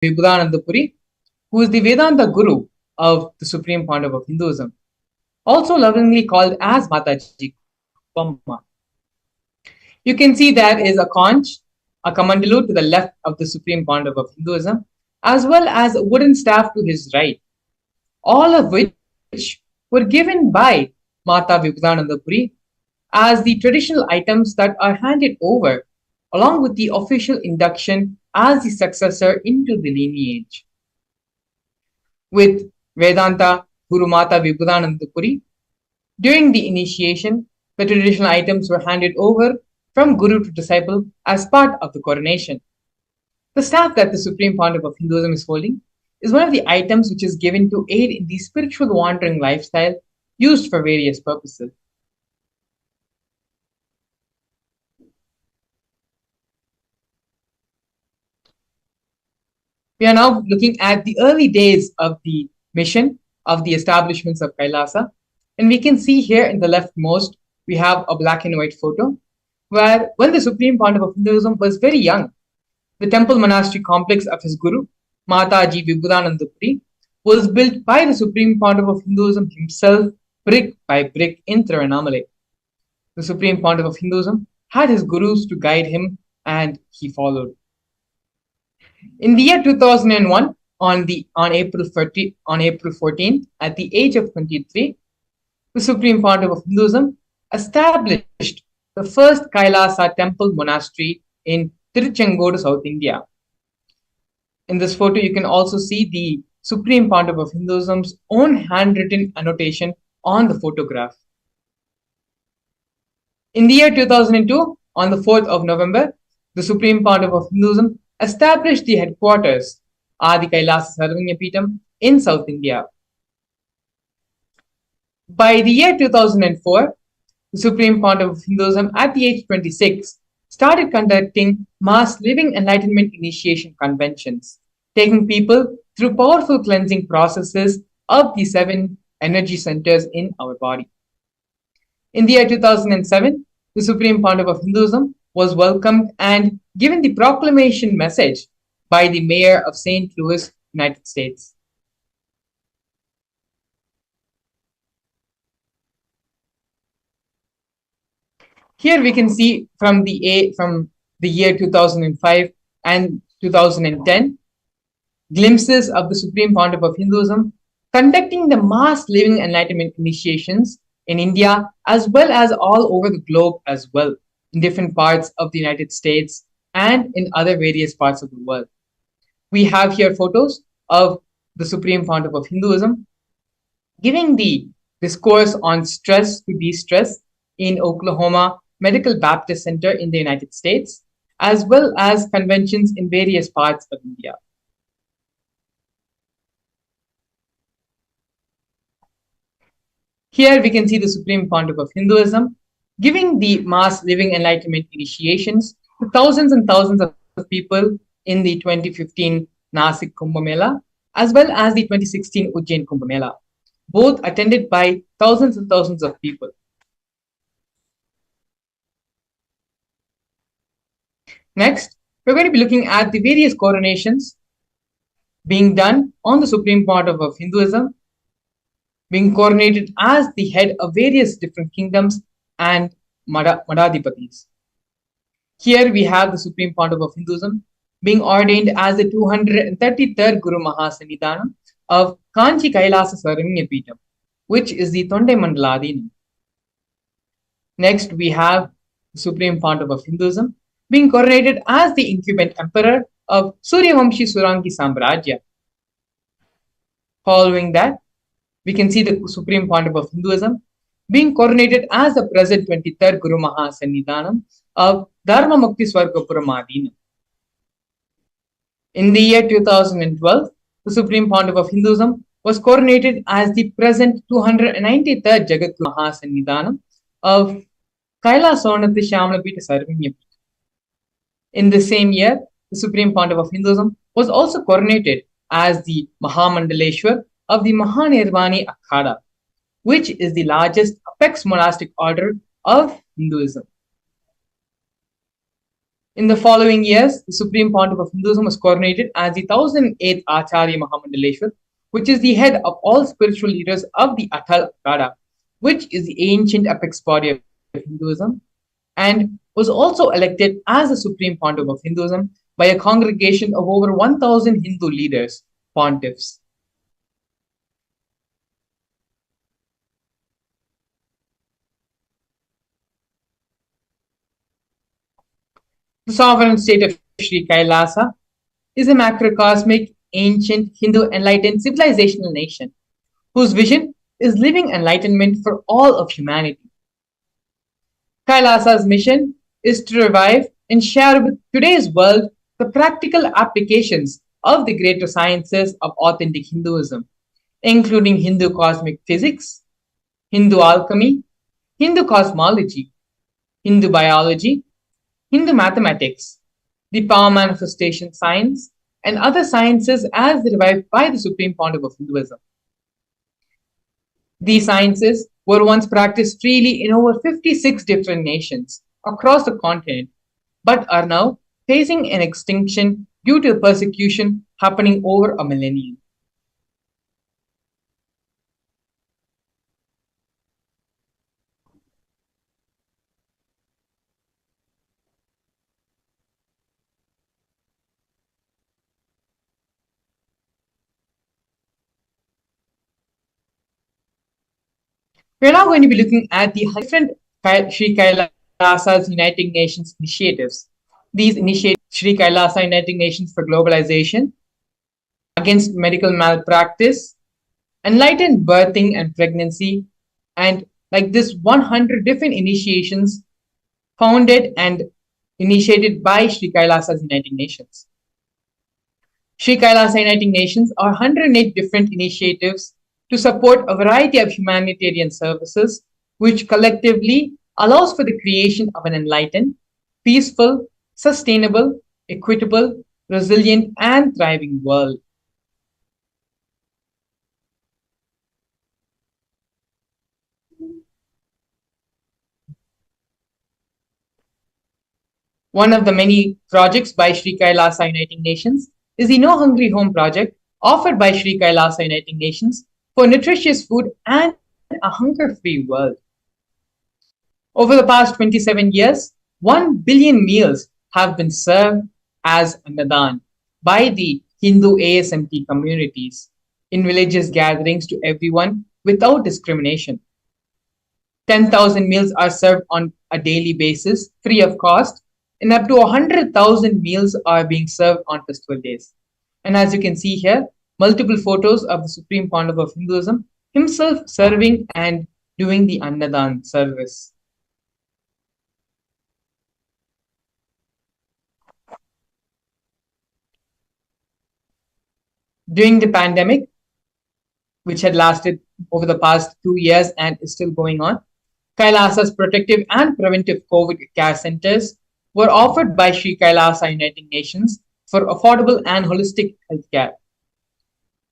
Vibhudanandapuri, who is the Vedanta Guru of the Supreme Pontiff of Hinduism, also lovingly called as Mataji Pamma. You can see there is a conch, a kamandalu to the left of the Supreme Pontiff of Hinduism, as well as a wooden staff to his right, all of which were given by Mata Vibhudanandapuri as the traditional items that are handed over, along with the official induction as the successor into the lineage. With Vedanta Guru Mata Vibhudanandapuri, during the initiation, the traditional items were handed over from Guru to disciple as part of the coronation. The staff that the Supreme Pontiff of Hinduism is holding is one of the items which is given to aid in the spiritual wandering lifestyle used for various purposes. We are now looking at the early days of the mission of the establishments of Kailasa. And we can see here in the leftmost, we have a black and white photo where when the Supreme Pontiff of Hinduism was very young, the temple monastery complex of his guru, Mataji Vibhudanandapuri, was built by the Supreme Pontiff of Hinduism himself, brick by brick in Tiruvannamalai. The Supreme Pontiff of Hinduism had his gurus to guide him, and he followed. In the year 2001, on April 14th, at the age of 23, the Supreme Pontiff of Hinduism established the first Kailasa temple monastery in Tiruchengodu, South India. In this photo, you can also see the Supreme Pontiff of Hinduism's own handwritten annotation on the photograph. In the year 2002, on the 4th of November, the Supreme Pontiff of Hinduism established the headquarters, Adi Kailasa Sarvanyapeetham, in South India. By the year 2004, the Supreme Pontiff of Hinduism, at the age 26, started conducting mass living enlightenment initiation conventions, taking people through powerful cleansing processes of the 7 energy centers in our body. In the year 2007, the Supreme Pontiff of Hinduism was welcomed and given the proclamation message by the mayor of St. Louis, United States. Here we can see from the year 2005 and 2010 glimpses of the Supreme Pontiff of Hinduism conducting the mass living enlightenment initiations in India as well as all over the globe as well, in different parts of the United States and in other various parts of the world. We have here photos of the Supreme Pontiff of Hinduism giving the discourse on stress to de-stress in Oklahoma Medical Baptist Center in the United States, as well as conventions in various parts of India. Here we can see the Supreme Pontiff of Hinduism giving the mass living enlightenment initiations to thousands and thousands of people in the 2015 Nasik Kumbh Mela, as well as the 2016 Ujjain Kumbh Mela, both attended by thousands and thousands of people. Next, we're going to be looking at the various coronations being done on the Supreme Pontiff of Hinduism, being coronated as the head of various different kingdoms and Madhadipatis. Here we have the Supreme Pontiff of Hinduism being ordained as the 233rd Guru Mahasannidhanam of Kanchi Kailasa Sarvanyapeetham, which is the Tondai Mandaladinam. Next, we have the Supreme Pontiff of Hinduism being coronated as the incumbent emperor of Suryavamshi Surangi Samrajya. Following that, we can see the Supreme Pontiff of Hinduism being coronated as the present 23rd Guru Mahasannidhanam of Dharma Mukti Swargapuram. In the year 2012, the Supreme Pontiff of Hinduism was coronated as the present 293rd Jagat Guru Mahasannidhanam of Kailasonatthi Shyamalapeetha Sarvanyapeetham. In the same year, the Supreme Pontiff of Hinduism was also coronated as the Mahamandaleshwar of the Mahanirvani Akhada, which is the largest apex monastic order of Hinduism. In the following years, the Supreme Pontiff of Hinduism was coronated as the 1008th Acharya Mahamandaleshwar, which is the head of all spiritual leaders of the Atal Akada, which is the ancient apex body of Hinduism, and was also elected as the Supreme Pontiff of Hinduism by a congregation of over 1,000 Hindu leaders, pontiffs. The sovereign state of Sri Kailasa is a macrocosmic, ancient, Hindu enlightened civilizational nation whose vision is living enlightenment for all of humanity. Kailasa's mission is to revive and share with today's world the practical applications of the greater sciences of authentic Hinduism, including Hindu cosmic physics, Hindu alchemy, Hindu cosmology, Hindu biology, Hindu mathematics, the power manifestation science, and other sciences as revived by the Supreme Pontiff of Hinduism. These sciences were once practiced freely in over 56 different nations across the continent, but are now facing an extinction due to persecution happening over a millennium. We're now going to be looking at the different Sri Kailasa's United Nations initiatives. These initiatives: Sri Kailasa United Nations for Globalization, Against Medical Malpractice, Enlightened Birthing and Pregnancy, and like this 100 different initiations founded and initiated by Sri Kailasa's United Nations. Sri Kailasa United Nations are 108 different initiatives to support a variety of humanitarian services, which collectively allows for the creation of an enlightened, peaceful, sustainable, equitable, resilient, and thriving world. One of the many projects by Sri Kailasa Uniting Nations is the No Hungry Home project offered by Sri Kailasa Uniting Nations for nutritious food and a hunger-free world. Over the past 27 years, 1 billion meals have been served as Annadan by the Hindu ASMT communities in religious gatherings to everyone without discrimination. 10,000 meals are served on a daily basis, free of cost, and up to 100,000 meals are being served on festival days. And as you can see here, multiple photos of the Supreme Pontiff of Hinduism himself serving and doing the Annadan service. During the pandemic, which had lasted over the past 2 years and is still going on, Kailasa's protective and preventive COVID care centers were offered by Sri Kailasa Uniting Nations for affordable and holistic healthcare.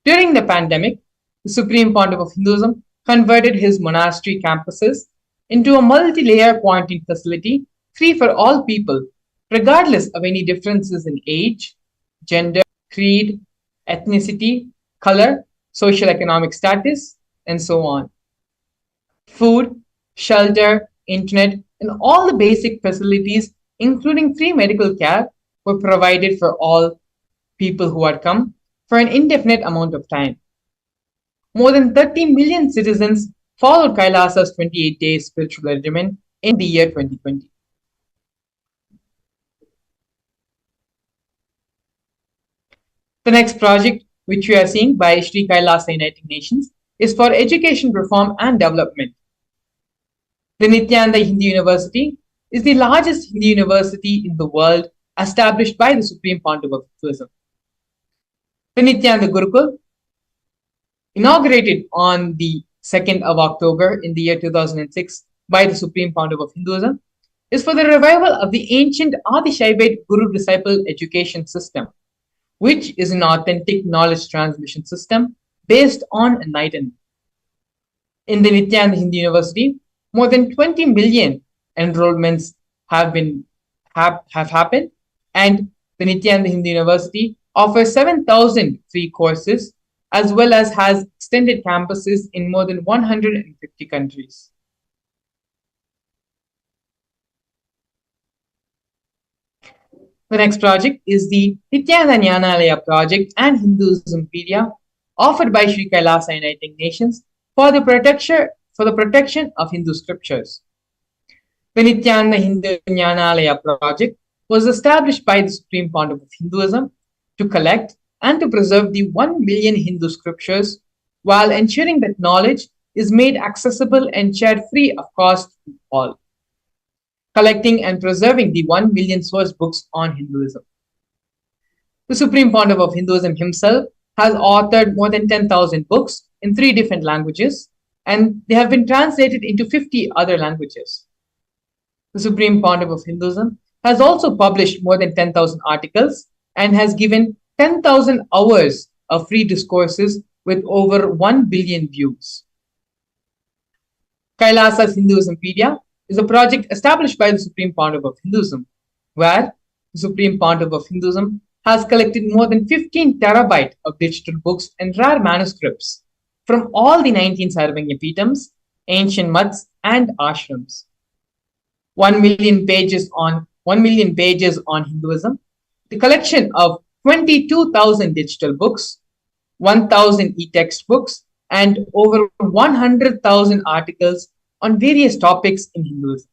During the pandemic, the Supreme Pontiff of Hinduism converted his monastery campuses into a multi-layer quarantine facility free for all people, regardless of any differences in age, gender, creed, ethnicity, color, social economic status, and so on. Food, shelter, internet, and all the basic facilities, including free medical care, were provided for all people who had come for an indefinite amount of time. More than 30 million citizens followed Kailasa's 28-day spiritual regimen in the year 2020. The next project, which we are seeing by Sri Kailasa Uniting Nations, is for education reform and development. The Nithyananda Hindu University is the largest Hindu university in the world established by the Supreme Pontiff of Hinduism. The Nithyananda Gurukul, inaugurated on the 2nd of October in the year 2006 by the Supreme Pontiff of Hinduism, is for the revival of the ancient Adi Shaivite Guru-disciple education system, which is an authentic knowledge transmission system based on enlightenment. In the Nithyananda Hindu University, more than 20 million enrollments have happened And the Nithyananda Hindu University offers 7,000 free courses as well as has extended campuses in more than 150 countries. The next project is the Nithyananda Jnanalaya project and Hinduismpedia offered by Sri Kailasa Uniting Nations for the protection of Hindu scriptures. The Nithyananda Hindu Jnanalaya project was established by the Supreme Pontiff of Hinduism to collect and to preserve the 1 million Hindu scriptures while ensuring that knowledge is made accessible and shared free of cost to all. Collecting and preserving the 1 million source books on Hinduism. The Supreme Pontiff of Hinduism himself has authored more than 10,000 books in 3 different languages, and they have been translated into 50 other languages. The Supreme Pontiff of Hinduism has also published more than 10,000 articles and has given 10,000 hours of free discourses with over 1 billion views. Kailasa's Hinduismpedia is a project established by the Supreme Pontiff of Hinduism, where the Supreme Pontiff of Hinduism has collected more than 15 terabytes of digital books and rare manuscripts from all the 19 Sarvanya Peetams, ancient mutts, and ashrams. 1 million pages on Hinduism, the collection of 22,000 digital books, 1,000 e-text books, and over 100,000 articles on various topics in Hinduism.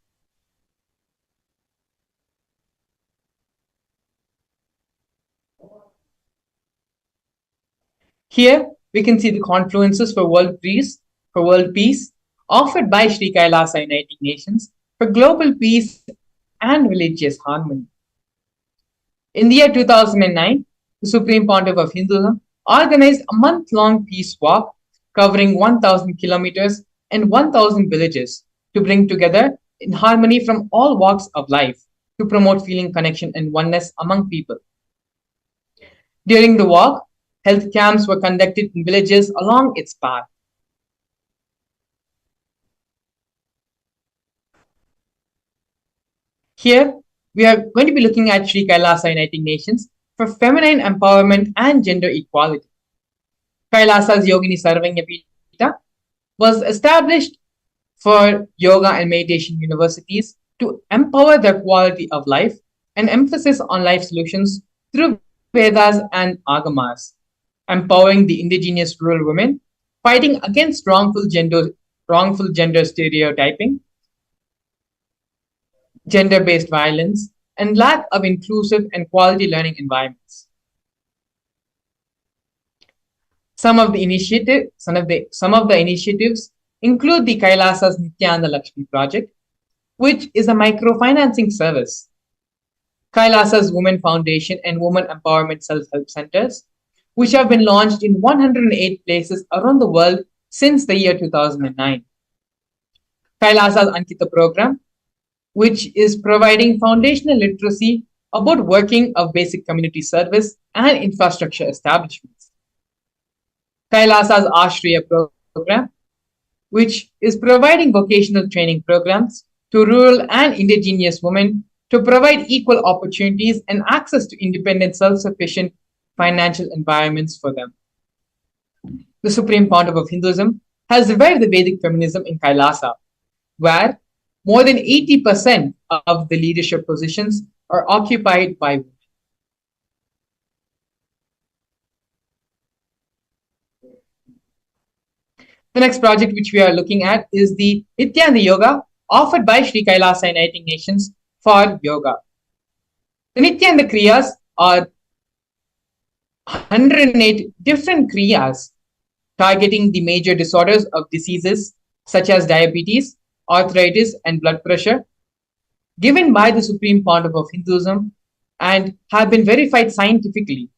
Here we can see the confluences for world peace offered by Sri Kailasa Uniting Nations for global peace and religious harmony. In the year 2009, the Supreme Pontiff of Hinduism organized a month-long peace walk covering 1,000 kilometers and 1,000 villages to bring together in harmony from all walks of life to promote feeling connection and oneness among people. During the walk, health camps were conducted in villages along its path. Here, we are going to be looking at Sri Kailasa Uniting Nations for feminine empowerment and gender equality. Kailasa's Yogini Sarvanya Peeta was established for yoga and meditation universities to empower the quality of life and emphasis on life solutions through Vedas and Agamas, empowering the indigenous rural women, fighting against wrongful gender stereotyping, gender-based violence, and lack of inclusive and quality learning environments. Some of the initiatives include the Kailasa's Nithyananda Lakshmi project, which is a microfinancing service, Kailasa's Women Foundation and Women Empowerment Self-Help Centers, which have been launched in 108 places around the world since the year 2009. Kailasa's Ankita program, which is providing foundational literacy about working of basic community service and infrastructure establishments. Kailasa's Ashriya program, which is providing vocational training programs to rural and indigenous women to provide equal opportunities and access to independent, self-sufficient financial environments for them. The Supreme Pontiff of Hinduism has revived the Vedic feminism in Kailasa, where more than 80% of the leadership positions are occupied by women. The next project which we are looking at is the Nithyananda Yoga offered by Sri Kailasa Uniting Nations for yoga. The Nithyananda Kriyas are 108 different Kriyas targeting the major disorders of diseases such as diabetes, arthritis, and blood pressure, given by the Supreme Pontiff of Hinduism and have been verified scientifically.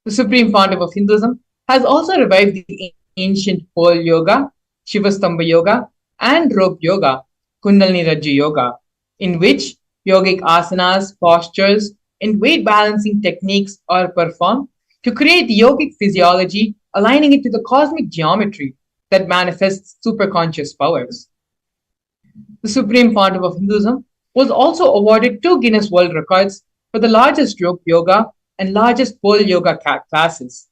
The Supreme Pontiff of Hinduism has also revived the ancient pole yoga, Shivastambha yoga, and rope yoga, Kundalini Rajju yoga, in which yogic asanas, postures, and weight balancing techniques are performed to create the yogic physiology, aligning it to the cosmic geometry that manifests superconscious powers. The Supreme Pontiff of Hinduism was also awarded 2 Guinness World Records for the largest group yoga and largest pole yoga classes,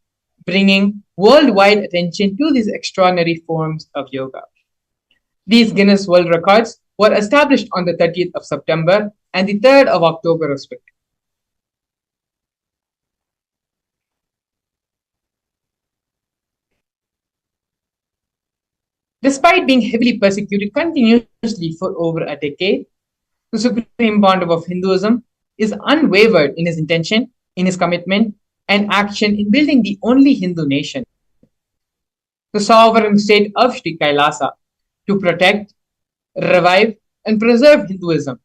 bringing worldwide attention to these extraordinary forms of yoga. These Guinness World Records were established on the 30th of September and the 3rd of October, respectively. Despite being heavily persecuted continuously for over a decade, the Supreme Pontiff of Hinduism is unwavered in his intention, in his commitment, and action in building the only Hindu nation, the sovereign state of Sri Kailasa, to protect, revive, and preserve Hinduism,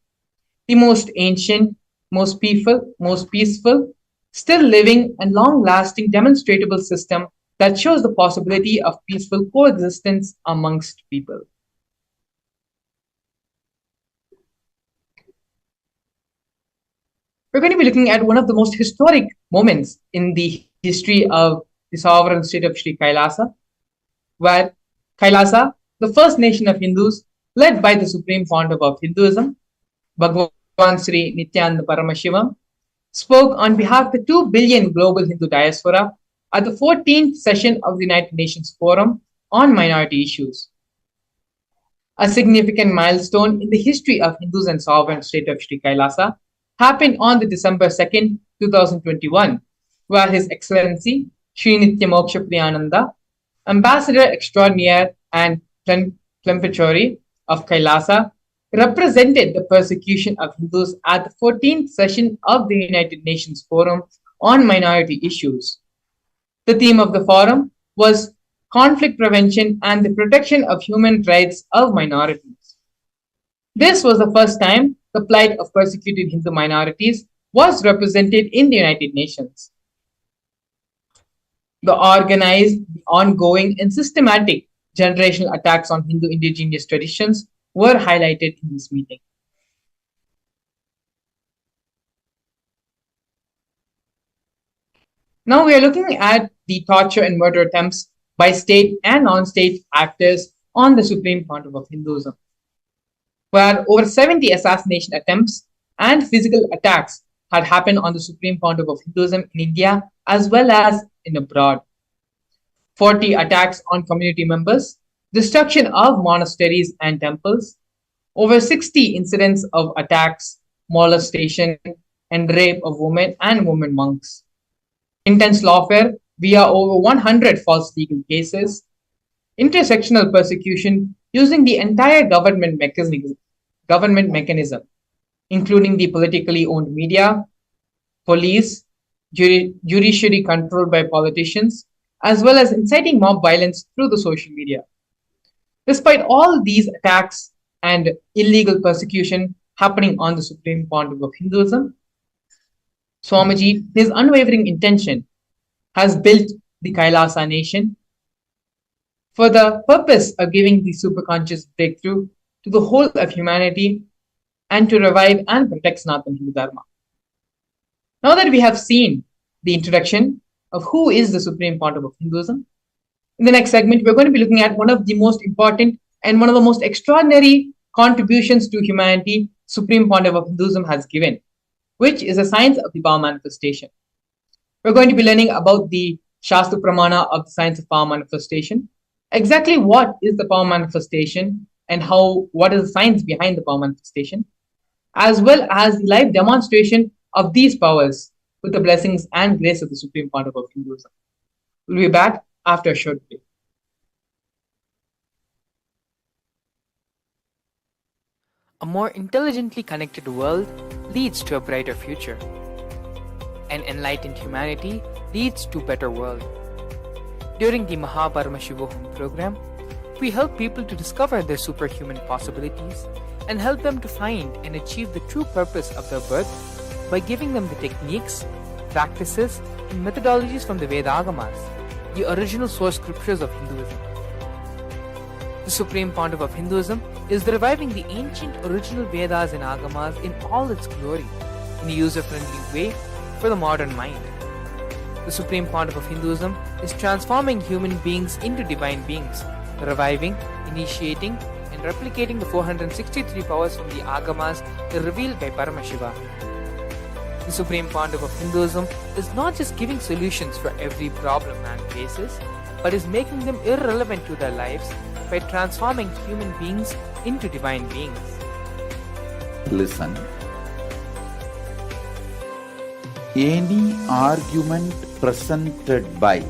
the most ancient, most peaceful, still living, and long lasting demonstrable system that shows the possibility of peaceful coexistence amongst people. We're going to be looking at one of the most historic moments in the history of the sovereign state of Sri Kailasa, where Kailasa, the first nation of Hindus, led by the Supreme Pontiff of Hinduism, Bhagavan Sri Nithyananda Paramashivam, spoke on behalf of the 2 billion global Hindu diaspora at the 14th session of the United Nations Forum on Minority Issues. A significant milestone in the history of Hindus and sovereign state of Sri Kailasa happened on the December 2nd, 2021, where His Excellency Sri Nityamoksha Priyananda, Ambassador Extraordinaire and Plenipotentiary of Kailasa, represented the persecution of Hindus at the 14th session of the United Nations Forum on Minority Issues. The theme of the forum was conflict prevention and the protection of human rights of minorities. This was the first time the plight of persecuted Hindu minorities was represented in the United Nations. The organized, ongoing, and systematic generational attacks on Hindu indigenous traditions were highlighted in this meeting. Now we are looking at the torture and murder attempts by state and non-state actors on the Supreme Pontiff of Hinduism, where over 70 assassination attempts and physical attacks had happened on the Supreme Pontiff of Hinduism in India as well as in abroad. 40 attacks on community members, destruction of monasteries and temples, over 60 incidents of attacks, molestation, and rape of women and women monks, intense lawfare via over 100 false legal cases, intersectional persecution using the entire government mechanism, including the politically owned media, police, judiciary controlled by politicians, as well as inciting mob violence through the social media. Despite all these attacks and illegal persecution happening on the Supreme Pontiff of Hinduism, Swamiji, his unwavering intention, has built the Kailasa nation for the purpose of giving the superconscious breakthrough to the whole of humanity and to revive and protect Sanatana Hindu Dharma. Now that we have seen the introduction of who is the Supreme Pontiff of Hinduism, in the next segment, we're going to be looking at one of the most important and one of the most extraordinary contributions to humanity Supreme Pontiff of Hinduism has given, which is a science of the Bhava manifestation. We're going to be learning about the Shastra Pramana of the science of power manifestation, exactly what is the power manifestation and what is the science behind the power manifestation, as well as the live demonstration of these powers with the blessings and grace of the Supreme Pontiff of Hinduism. We'll be back after a short break. A more intelligently connected world leads to a brighter future. An enlightened humanity leads to a better world. During the Paramashivam program, we help people to discover their superhuman possibilities and help them to find and achieve the true purpose of their birth by giving them the techniques, practices, and methodologies from the Vedagamas, the original source scriptures of Hinduism. The Supreme Pontiff of Hinduism is reviving the ancient original Vedas and Agamas in all its glory, in a user-friendly way for the modern mind. The Supreme Pontiff of Hinduism is transforming human beings into divine beings, reviving, initiating, and and replicating the 463 powers from the Agamas revealed by Paramashiva. The Supreme Pontiff of Hinduism is not just giving solutions for every problem man faces, but is making them irrelevant to their lives by transforming human beings into divine beings. Listen. Any argument presented by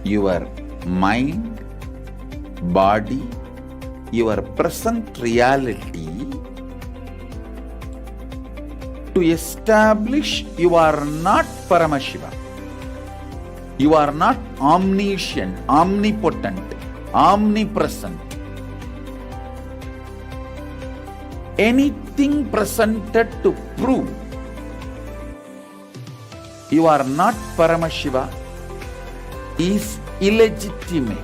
your mind, body, your present reality to establish you are not Paramashiva. You are not omniscient, omnipotent, omnipresent. Anything presented to prove you are not Paramashiva is illegitimate.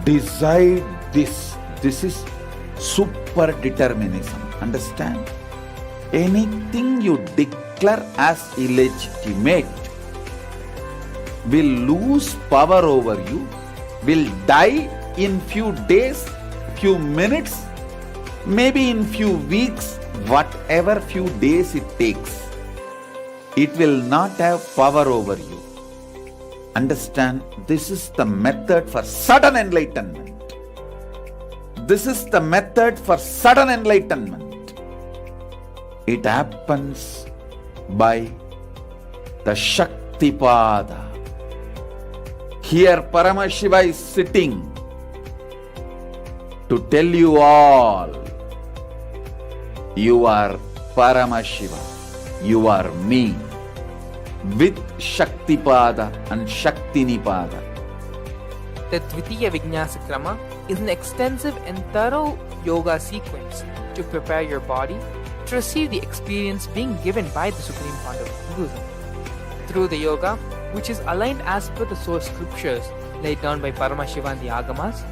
Decide this. This is super determinism. Understand? Anything you declare as illegitimate will lose power over you, will die in few days, few minutes, maybe in few weeks, whatever few days it takes. It will not have power over you. Understand? This is the method for sudden enlightenment. This is the method for sudden enlightenment. It happens by the Shaktipada. Here Paramashiva is sitting to tell you all, you are Paramashiva, you are me, with Shaktipada and Shaktinipada. The Dvitiya Vijnasa Krama is an extensive and thorough yoga sequence to prepare your body to receive the experience being given by the Supreme Pontiff of Hinduism. Through the yoga, which is aligned as per the source scriptures laid down by Paramashiva and the Agamas,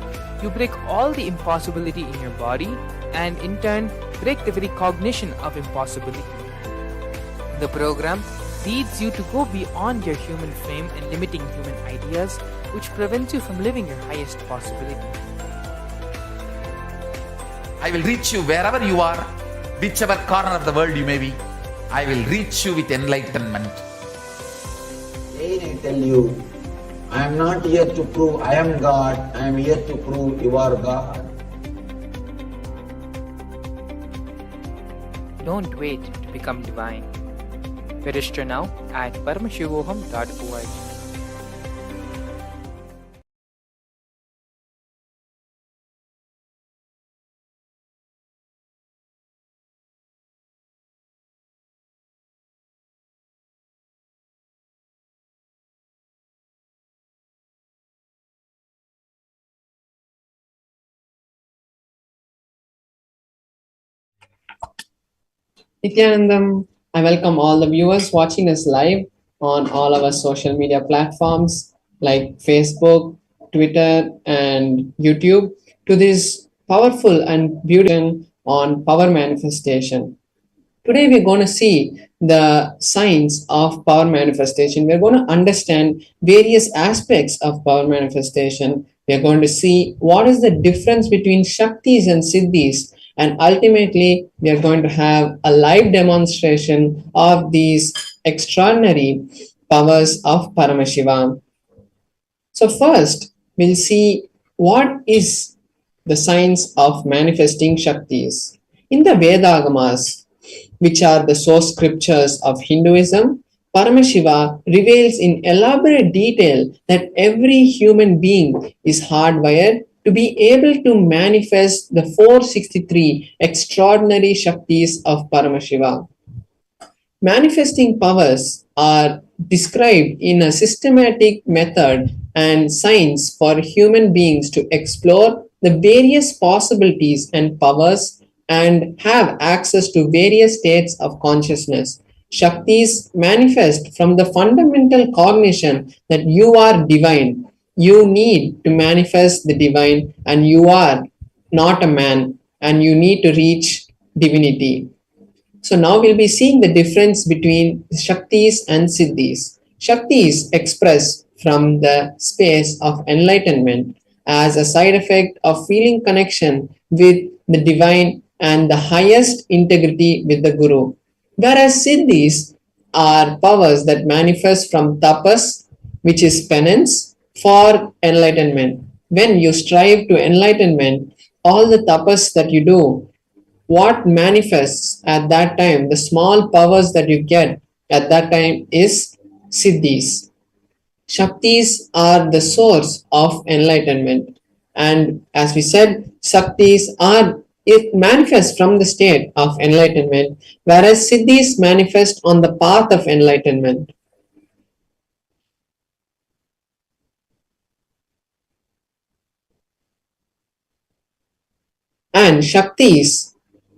you break all the impossibility in your body and in turn break the very cognition of impossibility. The program leads you to go beyond your human frame and limiting human ideas, which prevents you from living your highest possibility. I will reach you wherever you are, whichever corner of the world you may be. I will reach you with enlightenment. Again I tell you, I am not here to prove I am God, I am here to prove you are God. Don't wait to become divine. Register now at paramashivoham.org. Nithyanandam, I welcome all the viewers watching us live on all our social media platforms like Facebook, Twitter, and YouTube to this powerful and beautiful on power manifestation. Today we're going to see the science of power manifestation. We're going to understand various aspects of power manifestation. We're going to see what is the difference between Shaktis and Siddhis, and ultimately we are going to have a live demonstration of these extraordinary powers of Paramashiva. So first we'll see what is the science of manifesting Shaktis. In the Vedagamas, which are the source scriptures of Hinduism, Paramashiva reveals in elaborate detail that every human being is hardwired to be able to manifest the 463 extraordinary Shaktis of Paramashiva. Manifesting powers are described in a systematic method and science for human beings to explore the various possibilities and powers and have access to various states of consciousness. Shaktis manifest from the fundamental cognition that you are divine. You need to manifest the divine, and you are not a man, and you need to reach divinity. So now we'll be seeing the difference between Shaktis and Siddhis. Shaktis express from the space of enlightenment as a side effect of feeling connection with the divine and the highest integrity with the Guru. Whereas siddhis are powers that manifest from tapas, which is penance, for enlightenment. When you strive to enlightenment, all the tapas that you do, what manifests at that time, the small powers that you get at that time is siddhis. Shaktis are the source of enlightenment. And as we said, Shaktis are it manifests from the state of enlightenment, whereas Siddhis manifest on the path of enlightenment. And Shaktis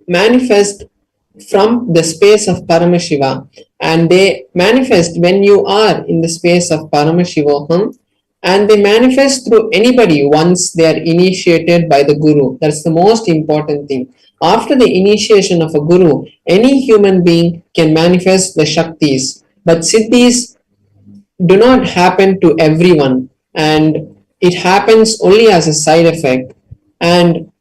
manifest from the space of Paramashiva, and they manifest when you are in the space of Paramashivoham, and they manifest through anybody once they are initiated by the Guru. That's the most important thing. After the initiation of a Guru, any human being can manifest the Shaktis, but Siddhis do not happen to everyone, and it happens only as a side effect. And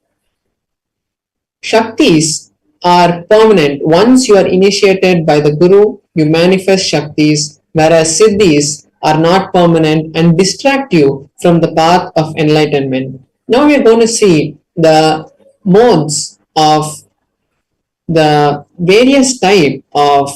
Shaktis are permanent. Once you are initiated by the Guru, you manifest Shaktis, whereas Siddhis are not permanent and distract you from the path of enlightenment. Now we are going to see the modes of the various type of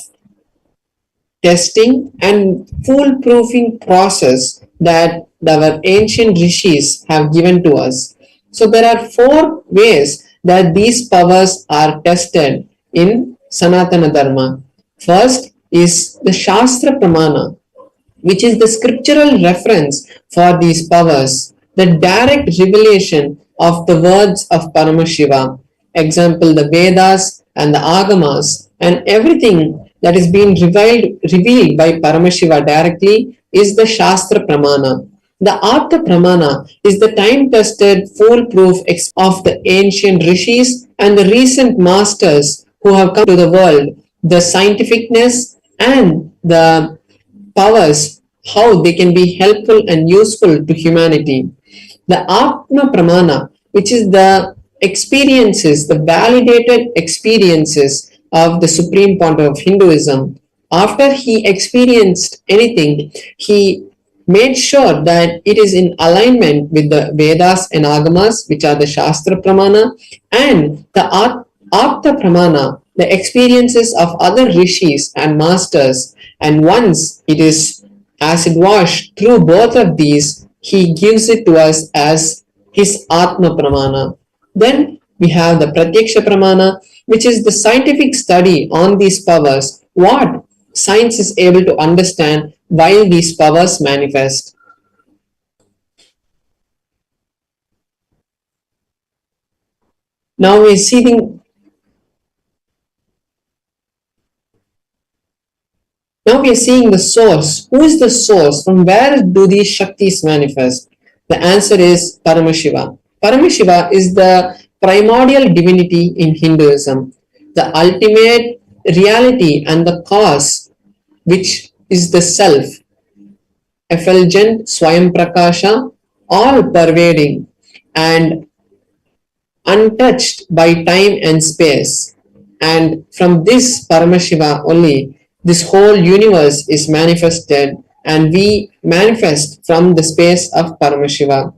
testing and foolproofing process that our ancient rishis have given to us. So there are 4 ways that these powers are tested in Sanatana Dharma. First is the Shastra Pramana, which is the scriptural reference for these powers, the direct revelation of the words of Paramashiva. Example, the Vedas and the Agamas and everything that is being revealed by Paramashiva directly is the Shastra Pramana. The Apta Pramana is the time-tested, foolproof of the ancient rishis and the recent masters who have come to the world, the scientificness and the powers, how they can be helpful and useful to humanity. The Atma Pramana, which is the experiences, the validated experiences of the Supreme Pontiff of Hinduism. After he experienced anything, he made sure that it is in alignment with the Vedas and Agamas, which are the Shastra Pramana, and the Apta Pramana, the experiences of other rishis and masters. And once it is acid washed through both of these, he gives it to us as his Atma Pramana. Then we have the Pratyaksha Pramana, which is the scientific study on these powers, what science is able to understand while these powers manifest. Now we are seeing the source. Who is the source? From where do these Shaktis manifest? The answer is Paramashiva. Paramashiva is the primordial divinity in Hinduism, the ultimate reality and the cause, which is the self, effulgent, Swayam Prakasha, all pervading and untouched by time and space. And from this Paramashiva only, this whole universe is manifested, and we manifest from the space of Paramashiva.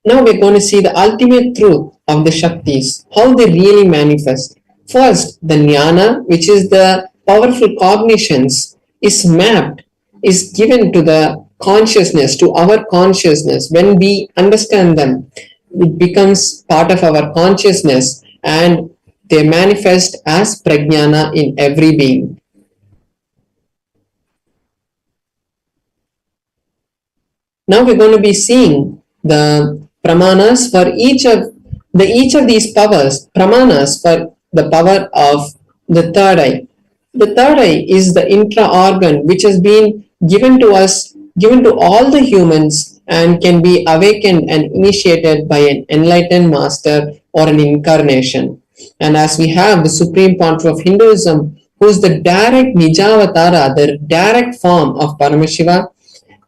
Now we're going to see the ultimate truth of the Shaktis, how they really manifest. First, the Jnana, which is the powerful cognitions, is mapped, is given to the consciousness, to our consciousness. When we understand them, it becomes part of our consciousness and they manifest as Prajnana in every being. Now we're going to be seeing the pramanas for each of these powers, pramanas for the power of the third eye. The third eye is the intra organ which has been given to us, given to all the humans and can be awakened and initiated by an enlightened master or an incarnation. And as we have the Supreme Pontiff of Hinduism, who is the direct Nijavatara, the direct form of Paramashiva,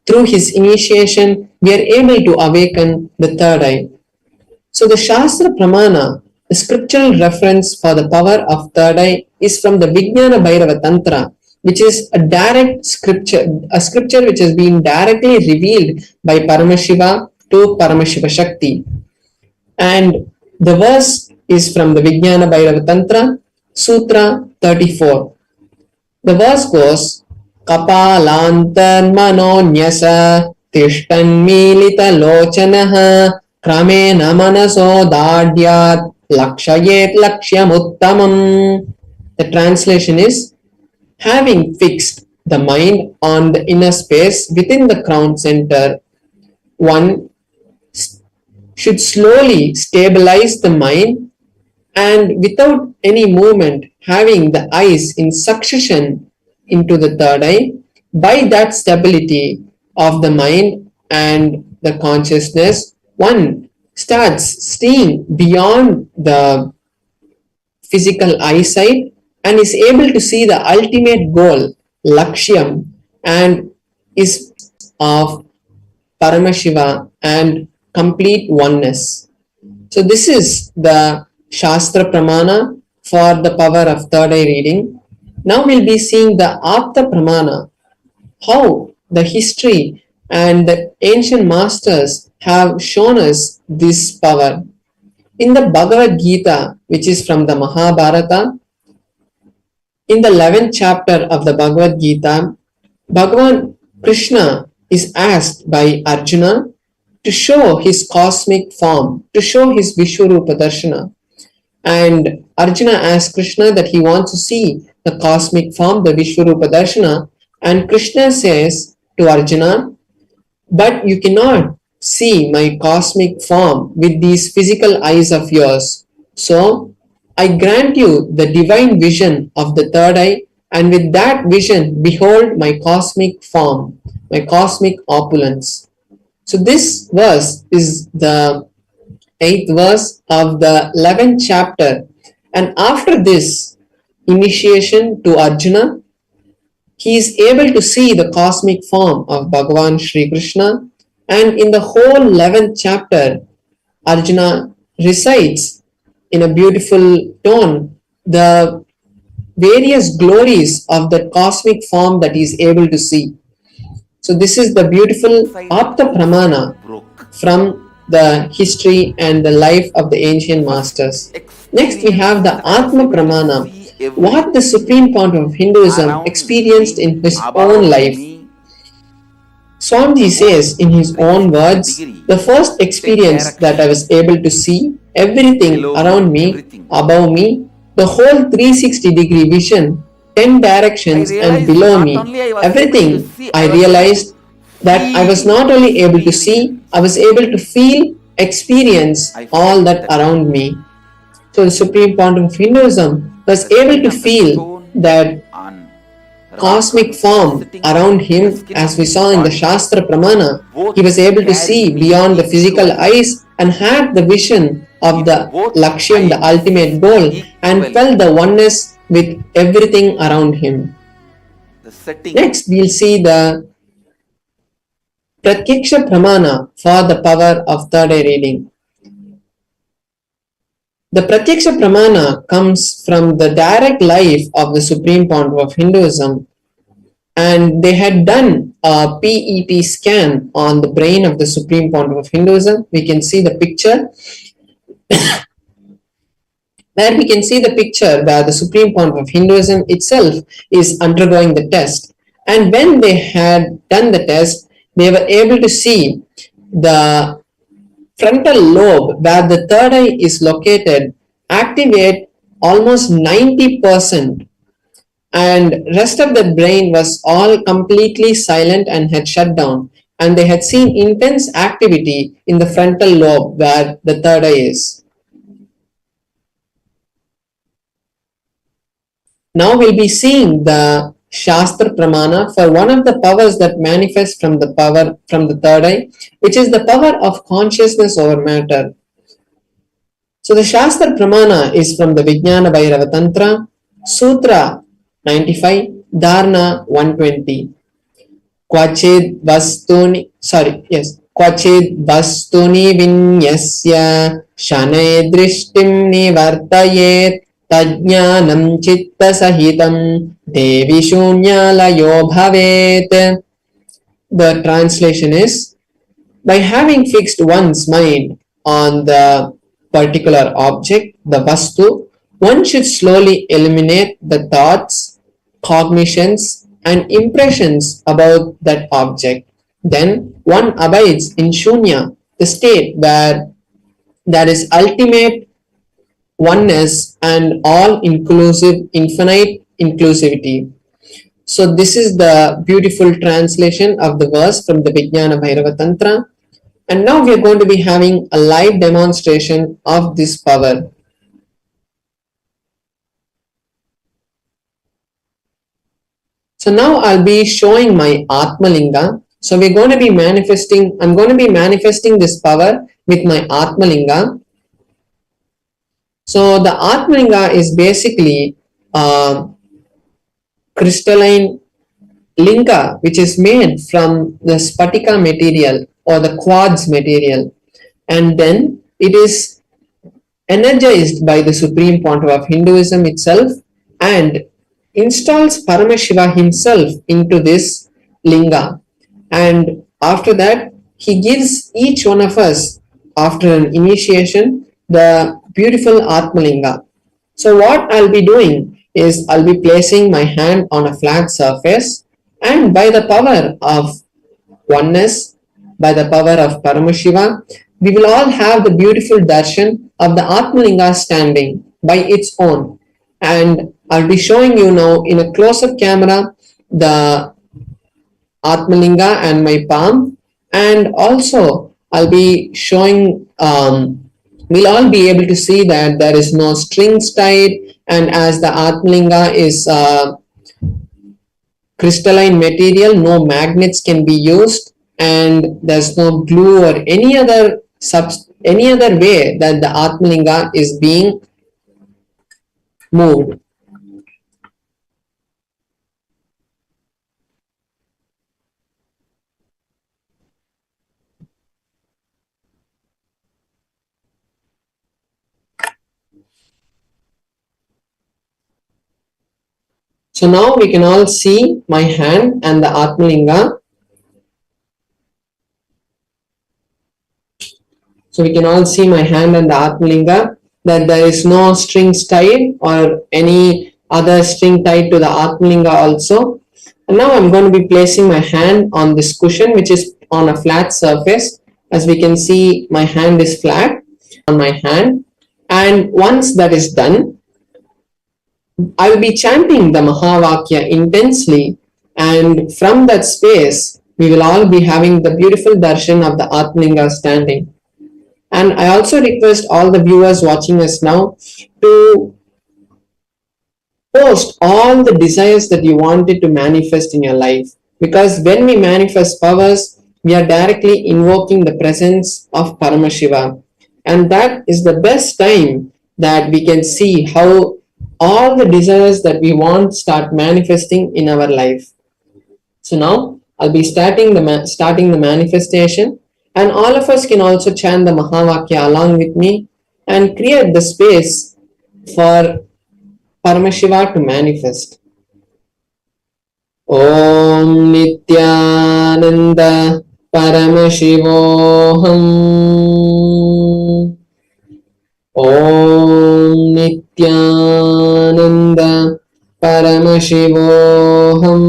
through his initiation, we are able to awaken the third eye. So the Shastra Pramana, the scriptural reference for the power of third eye, is from the Vijnana Bhairava Tantra, which is a direct scripture, a scripture which has been directly revealed by Paramashiva to Paramashiva Shakti. And the verse is from the Vijnana Bhairava Tantra, Sutra 34. The verse goes, Kapalantar manonyasa tishtan milita lochanaha kramena manaso dadyat lakshayet lakshyamuttamam. The translation is, having fixed the mind on the inner space within the crown center, one should slowly stabilize the mind and without any movement, having the eyes in succession into the third eye. By that stability of the mind and the consciousness, one starts seeing beyond the physical eyesight and is able to see the ultimate goal, Lakshyam, and is of Paramashiva and complete oneness. So this is the Shastra Pramana for the power of third eye reading. Now we'll be seeing the Apta Pramana, how the history and the ancient masters have shown us this power. In the Bhagavad Gita, which is from the Mahabharata, in the 11th chapter of the Bhagavad Gita, Bhagavan Krishna is asked by Arjuna to show his cosmic form, to show his Vishwarupa Darshana. And Arjuna asks Krishna that he wants to see the cosmic form, the Vishwarupa Darshana. And Krishna says to Arjuna, but you cannot see my cosmic form with these physical eyes of yours. So I grant you the divine vision of the third eye, and with that vision, behold my cosmic form, my cosmic opulence. So this verse is the 8th verse of the 11th chapter. And after this initiation to Arjuna, he is able to see the cosmic form of Bhagavan Sri Krishna. And in the whole 11th chapter, Arjuna recites in a beautiful tone the various glories of the cosmic form that he is able to see. So this is the beautiful Apta Pramana from the history and the life of the ancient masters. Next we have the Atma Pramana, what the Supreme Pontiff of Hinduism experienced in his own life. Swamiji says in his own words, the first experience that I was able to see everything around me, above me, the whole 360-degree vision, 10 directions and below me, everything, I realized that I was not only able to see, I was able to feel, experience all that around me. So the Supreme Pontiff of Hinduism was able to feel that cosmic form around him, as we saw in the Shastra Pramana. He was able to see beyond the physical eyes and had the vision of the Lakshyam, the ultimate goal, and felt the oneness with everything around him. Next, we'll see the Pratyaksha Pramana for the power of third eye reading. The Pratyaksha Pramana comes from the direct life of the Supreme Pontiff of Hinduism, and they had done a PET scan on the brain of the Supreme Pontiff of Hinduism. We can see the picture. There we can see the picture where the Supreme Pontiff of Hinduism itself is undergoing the test. And when they had done the test, they were able to see the frontal lobe where the third eye is located activate almost 90%, and rest of the brain was all completely silent and had shut down, and they had seen intense activity in the frontal lobe where the third eye is. Now we'll be seeing the Shastra Pramana for one of the powers that manifest from the power from the third eye, which is the power of consciousness over matter. So the Shastra Pramana is from the Vijnana Bhairava Tantra, Sutra 95, Dharana 120. क्वचिद् वस्तुनि विन्यस्य शनैः दृष्टिं निवर्तयेत् तज्ज्ञानं चित्तसहितं देवि शून्यालयो भवेत्. The translation is, by having fixed one's mind on the particular object, the vastu, one should slowly eliminate the thoughts, cognitions, and impressions about that object. Then one abides in shunya, the state where there is ultimate oneness and all-inclusive, infinite inclusivity. So this is the beautiful translation of the verse from the Vijnana Bhairava Tantra. And now we are going to be having a live demonstration of this power. So now I'll be showing my Atmalinga. So we're going to be manifesting, I'm going to be manifesting this power with my Atmalinga. So the Atmalinga is basically crystalline linga which is made from the spatika material or the quartz material, and then it is energized by the Supreme Pontiff of Hinduism itself and installs Paramashiva himself into this linga, and after that he gives each one of us, after an initiation, the beautiful Atmalinga. So what I'll be doing is I'll be placing my hand on a flat surface, and by the power of oneness, by the power of Paramashiva, we will all have the beautiful darshan of the Atmalinga standing by its own. And I'll be showing you now in a close-up camera the Atmalinga and my palm, and also I'll be showing, we'll all be able to see that there is no strings tied, and as the Atmalinga is crystalline material, no magnets can be used, and there's no glue or any other way that the Atmalinga is being moved. So now we can all see my hand and the Atmalinga. So we can all see my hand and the Atmalinga, that there is no strings tied or any other string tied to the Atmalinga also. And now I'm going to be placing my hand on this cushion which is on a flat surface. As we can see, my hand is flat on my hand. And once that is done, I will be chanting the Mahavakya intensely, and from that space we will all be having the beautiful darshan of the Atmalinga standing. And I also request all the viewers watching us now to post all the desires that you wanted to manifest in your life, because when we manifest powers, we are directly invoking the presence of Paramashiva, and that is the best time that we can see how all the desires that we want start manifesting in our life. So now I'll be starting the manifestation, and all of us can also chant the Mahavakya along with me and create the space for Paramashiva to manifest. Om Nithyananda Paramashivoham. Om Nithyananda Paramashivoham.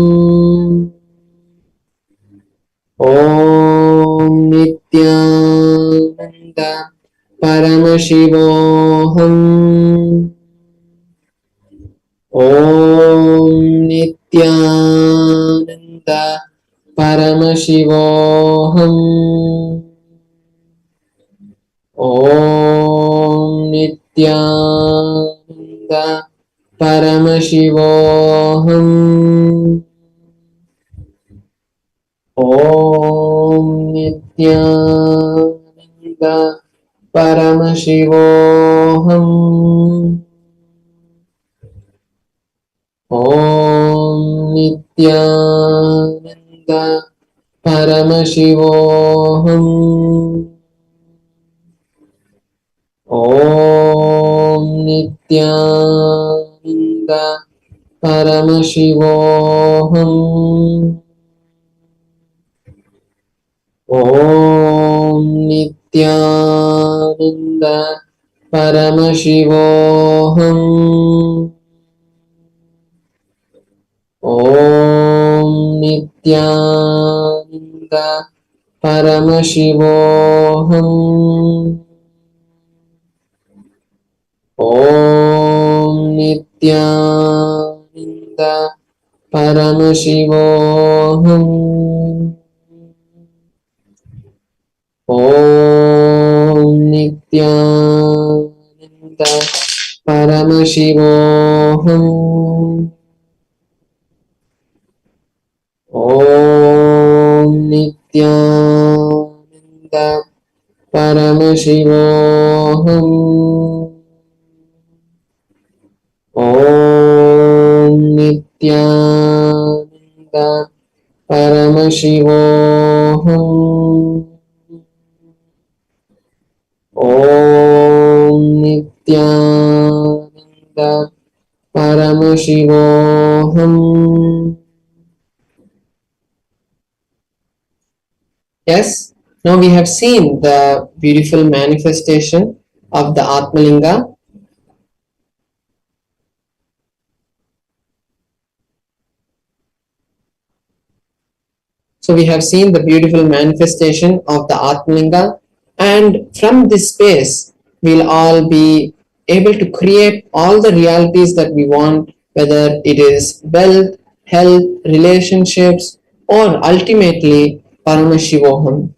Om Nithyananda Paramashivoham. Om Nithyananda Paramashivoham. Om Nithyananda Paramashivoham. Om Nithyananda Paramashivoham. Om Nithyananda Paramashivoham. Om Nithyananda Paramashivoham. Om Nithyananda Paramashivoham. Om Nithyananda Paramashivoham. Om Nithyananda Paramashivoham. Om Nithyananda Paramashivoham. Om Nithyananda Paramashivoham. Om Nithyananda Paramashivoham. Om Nithyananda Paramashivoham. Yes, now we have seen the beautiful manifestation of the Atmalinga. So we have seen the beautiful manifestation of the Atmalinga, and from this space, we'll all be able to create all the realities that we want, whether it is wealth, health, relationships, or ultimately Paramashivoham.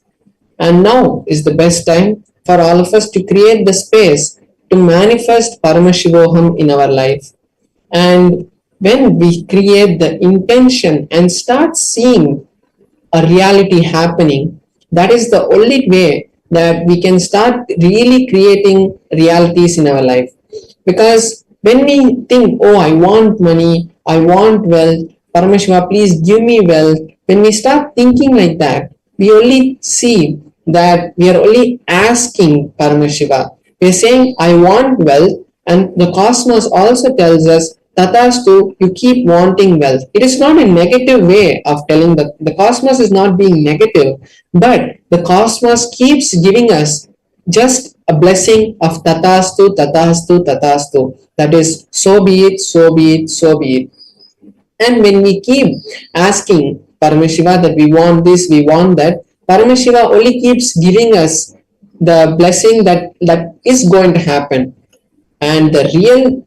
And now is the best time for all of us to create the space to manifest Paramashivoham in our life. And when we create the intention and start seeing a reality happening, that is the only way that we can start really creating realities in our life. Because when we think, oh, I want money, I want wealth, Paramashiva, please give me wealth, when we start thinking like that, we only see that we are only asking Paramashiva. We are saying, I want wealth, and the cosmos also tells us, Tatastu, you keep wanting wealth. It is not a negative way of telling the cosmos is not being negative, but the cosmos keeps giving us just a blessing of Tatastu, Tatastu, Tatastu. That is, so be it, so be it, so be it. And when we keep asking Paramashiva that we want this, we want that, Paramashiva only keeps giving us the blessing that is going to happen. And the real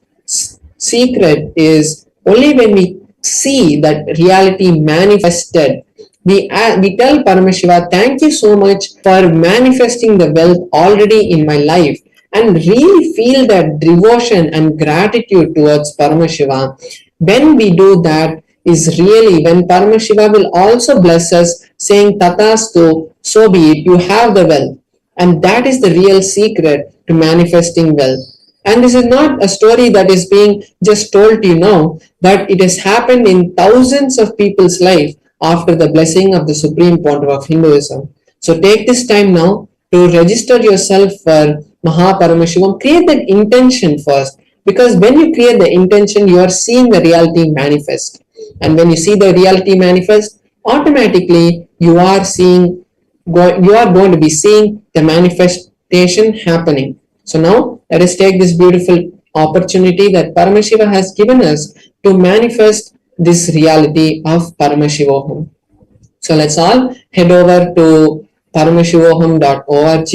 secret is only when we see that reality manifested, we tell Paramashiva, thank you so much for manifesting the wealth already in my life, and really feel that devotion and gratitude towards Paramashiva. When we do that is really when Paramashiva will also bless us, saying Tatastu, so be it, you have the wealth. And that is the real secret to manifesting wealth. And this is not a story that is being just told to you now, but it has happened in thousands of people's life after the blessing of the Supreme Pontiff of Hinduism. So take this time now to register yourself for Paramashivam. Create that intention first, because when you create the intention, you are seeing the reality manifest. And when you see the reality manifest, automatically you are going to be seeing the manifestation happening. So now let us take this beautiful opportunity that Paramashiva has given us to manifest this reality of Paramashivoham. So let's all head over to paramashivoham.org,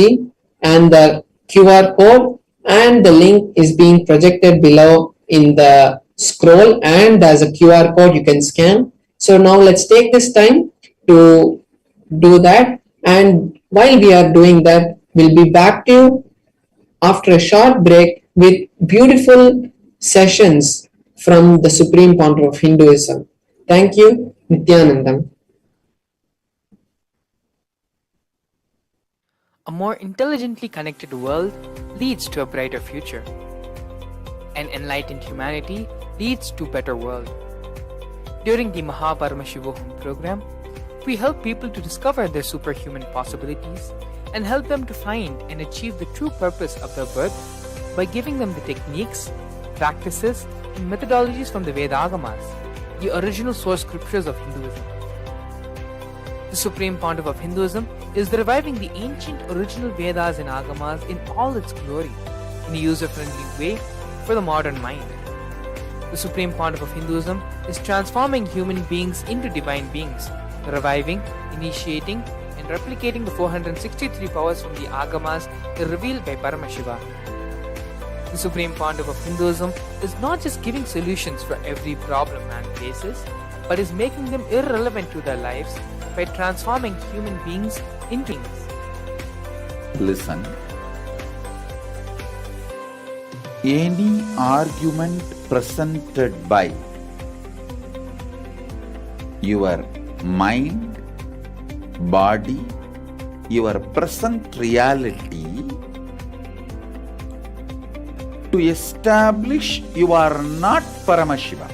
and the QR code and the link is being projected below in the scroll, and as a QR code you can scan. So now let's take this time to do that, and while we are doing that, we'll be back to you after a short break with beautiful sessions from the Supreme Founder of Hinduism. Thank you, Nithyananda. A more intelligently connected world leads to a brighter future. An enlightened humanity leads to a better world. During the Paramashivam program, we help people to discover their superhuman possibilities and help them to find and achieve the true purpose of their birth by giving them the techniques, practices, and methodologies from the Vedagamas, the original source scriptures of Hinduism. The Supreme Pontiff of Hinduism is reviving the ancient original Vedas and Agamas in all its glory, in a user-friendly way for the modern mind. The Supreme Pontiff of Hinduism is transforming human beings into divine beings, reviving, initiating, and replicating the 463 powers from the Agamas revealed by Paramashivam. The Supreme Pontiff of Hinduism is not just giving solutions for every problem man faces, but is making them irrelevant to their lives by transforming human beings into beings. Listen. Any argument presented by your mind, body, your present reality to establish you are not Paramashiva.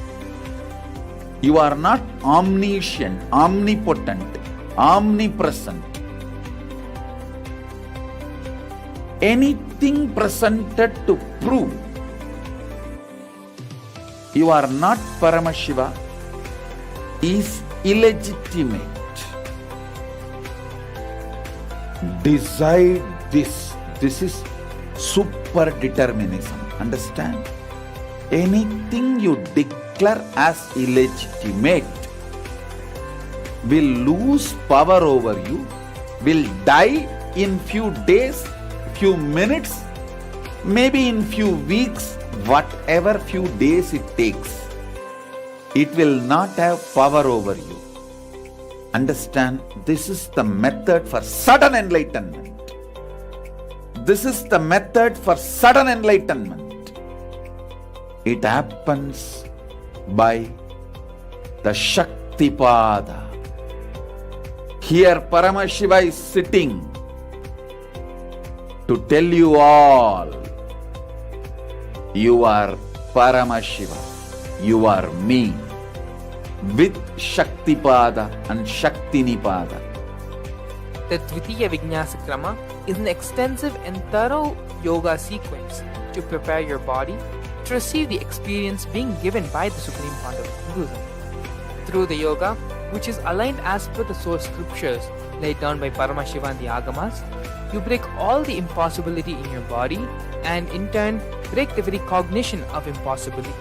You are not omniscient, omnipotent, omnipresent. Anything presented to prove you are not Paramashiva is illegitimate. Decide this. This is super determinism. Understand? Anything you declare as illegitimate will lose power over you, will die in few days, few minutes, maybe in few weeks, whatever few days it takes. It will not have power over you. Understand? This is the method for sudden enlightenment. This is the method for sudden enlightenment. It happens by the Shaktipada. Here Paramashiva is sitting to tell you all, you are Paramashiva, you are me, with Shaktipada and Shaktinipada. The Dvitiya Vijnasa Krama is an extensive and thorough yoga sequence to prepare your body to receive the experience being given by the Supreme Pontiff of Hinduism. Through the yoga, which is aligned as per the source scriptures laid down by Paramashiva and the Agamas, you break all the impossibility in your body and in turn break the very cognition of impossibility.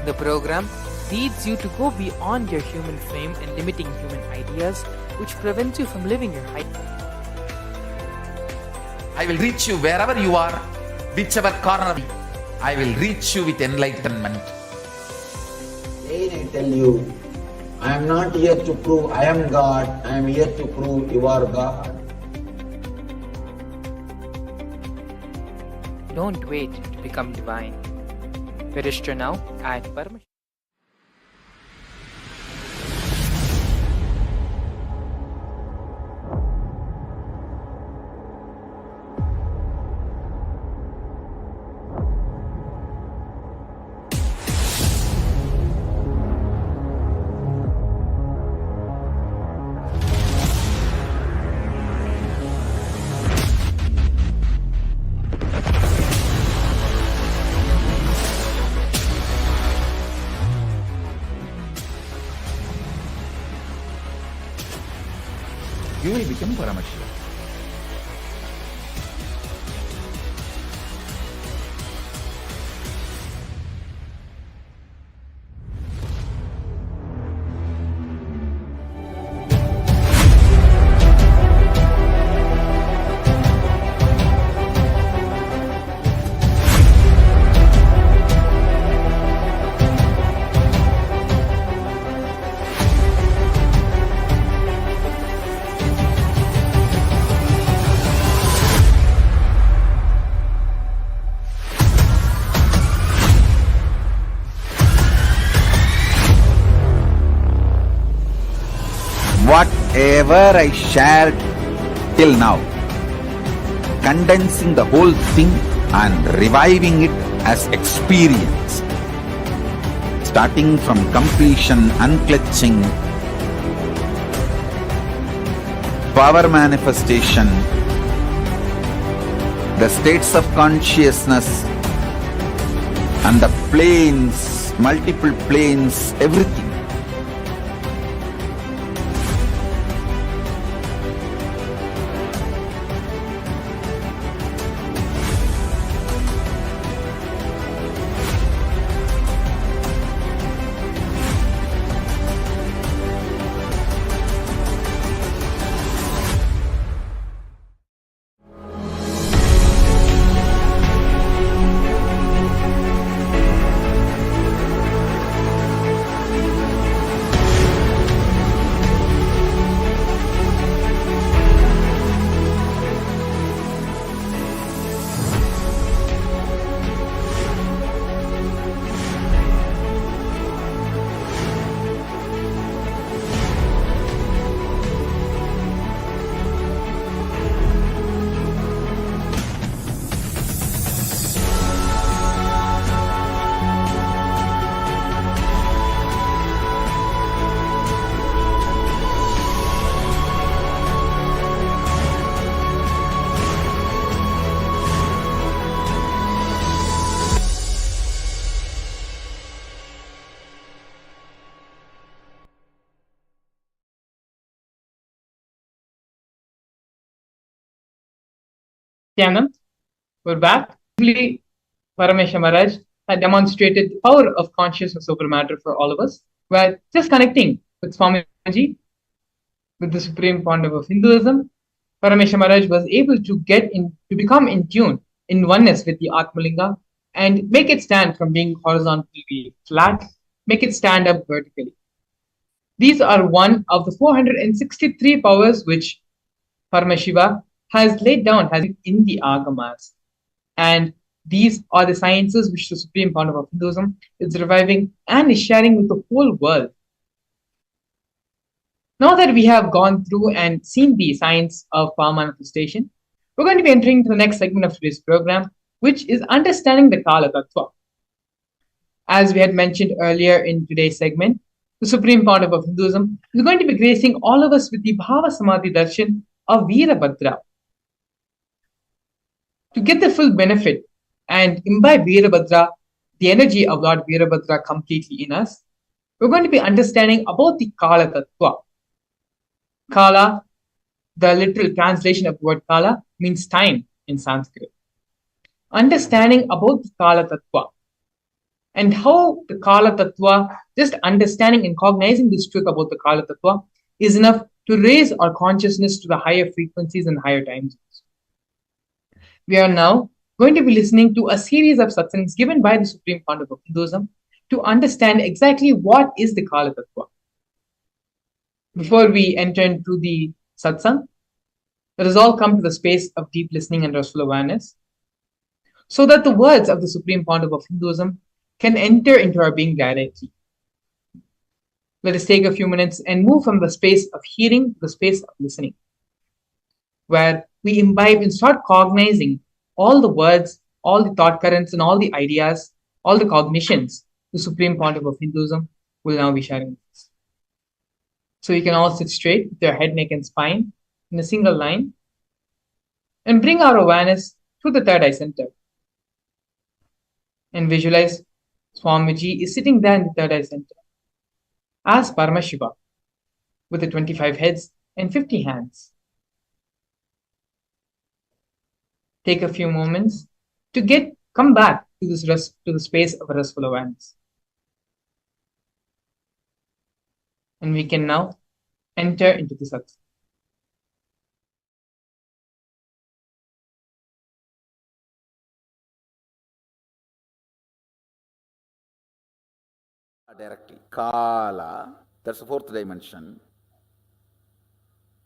The program leads you to go beyond your human frame and limiting human ideas, which prevents you from living your high. I will reach you wherever you are, whichever corner. I will reach you with enlightenment. Again I tell you, I am not here to prove I am God, I am here to prove you are God. Don't wait to become divine. Register now at Paramashivam. You will become Paramashiva. whatever I shared till now, condensing the whole thing and reviving it as experience, starting from completion, unclutching, power manifestation, the states of consciousness, and the planes, multiple planes, everything. Nithyananda, we're back. Briefly, Paramashivam Maharaj had demonstrated the power of consciousness over matter for all of us. We're just connecting with Swamiji, with the supreme founder of Hinduism. Paramashivam Maharaj was able to become in tune, in oneness with the Atmalinga, and make it stand from being horizontally flat, make it stand up vertically. These are one of the 463 powers which Paramashiva has laid down has in the Agamas. And these are the sciences which the supreme founder of Hinduism is reviving and is sharing with the whole world. Now that we have gone through and seen the science of power manifestation, we're going to be entering into the next segment of today's program, which is understanding the Kala Tattva. As we had mentioned earlier in today's segment, the supreme founder of Hinduism is going to be gracing all of us with the Bhava Samadhi Darshan of Virabhadra. To get the full benefit and imbibe Virabhadra, the energy of Lord Virabhadra completely in us, we're going to be understanding about the Kala Tattva. Kala, the literal translation of the word Kala, means time in Sanskrit. Understanding about the Kala Tattva and how the Kala Tattva, just understanding and cognizing this truth about the Kala Tattva is enough to raise our consciousness to the higher frequencies and higher time zones. We are now going to be listening to a series of satsangs given by the Supreme Founder of Hinduism to understand exactly what is the Kala Tattva. Before we enter into the satsang, let us all come to the space of deep listening and restful awareness so that the words of the Supreme Founder of Hinduism can enter into our being directly. Let us take a few minutes and move from the space of hearing to the space of listening, where we imbibe and start cognizing all the words, all the thought currents, and all the ideas, all the cognitions the Supreme Pontiff of Hinduism will now be sharing with us. So you can all sit straight with your head, neck, and spine in a single line and bring our awareness to the third eye center. And visualize Swamiji is sitting there in the third eye center as Paramashiva with the 25 heads and 50 hands. Take a few moments to come back to the space of restful awareness. And we can now enter into the satsang. Directly. Kala, that's the fourth dimension.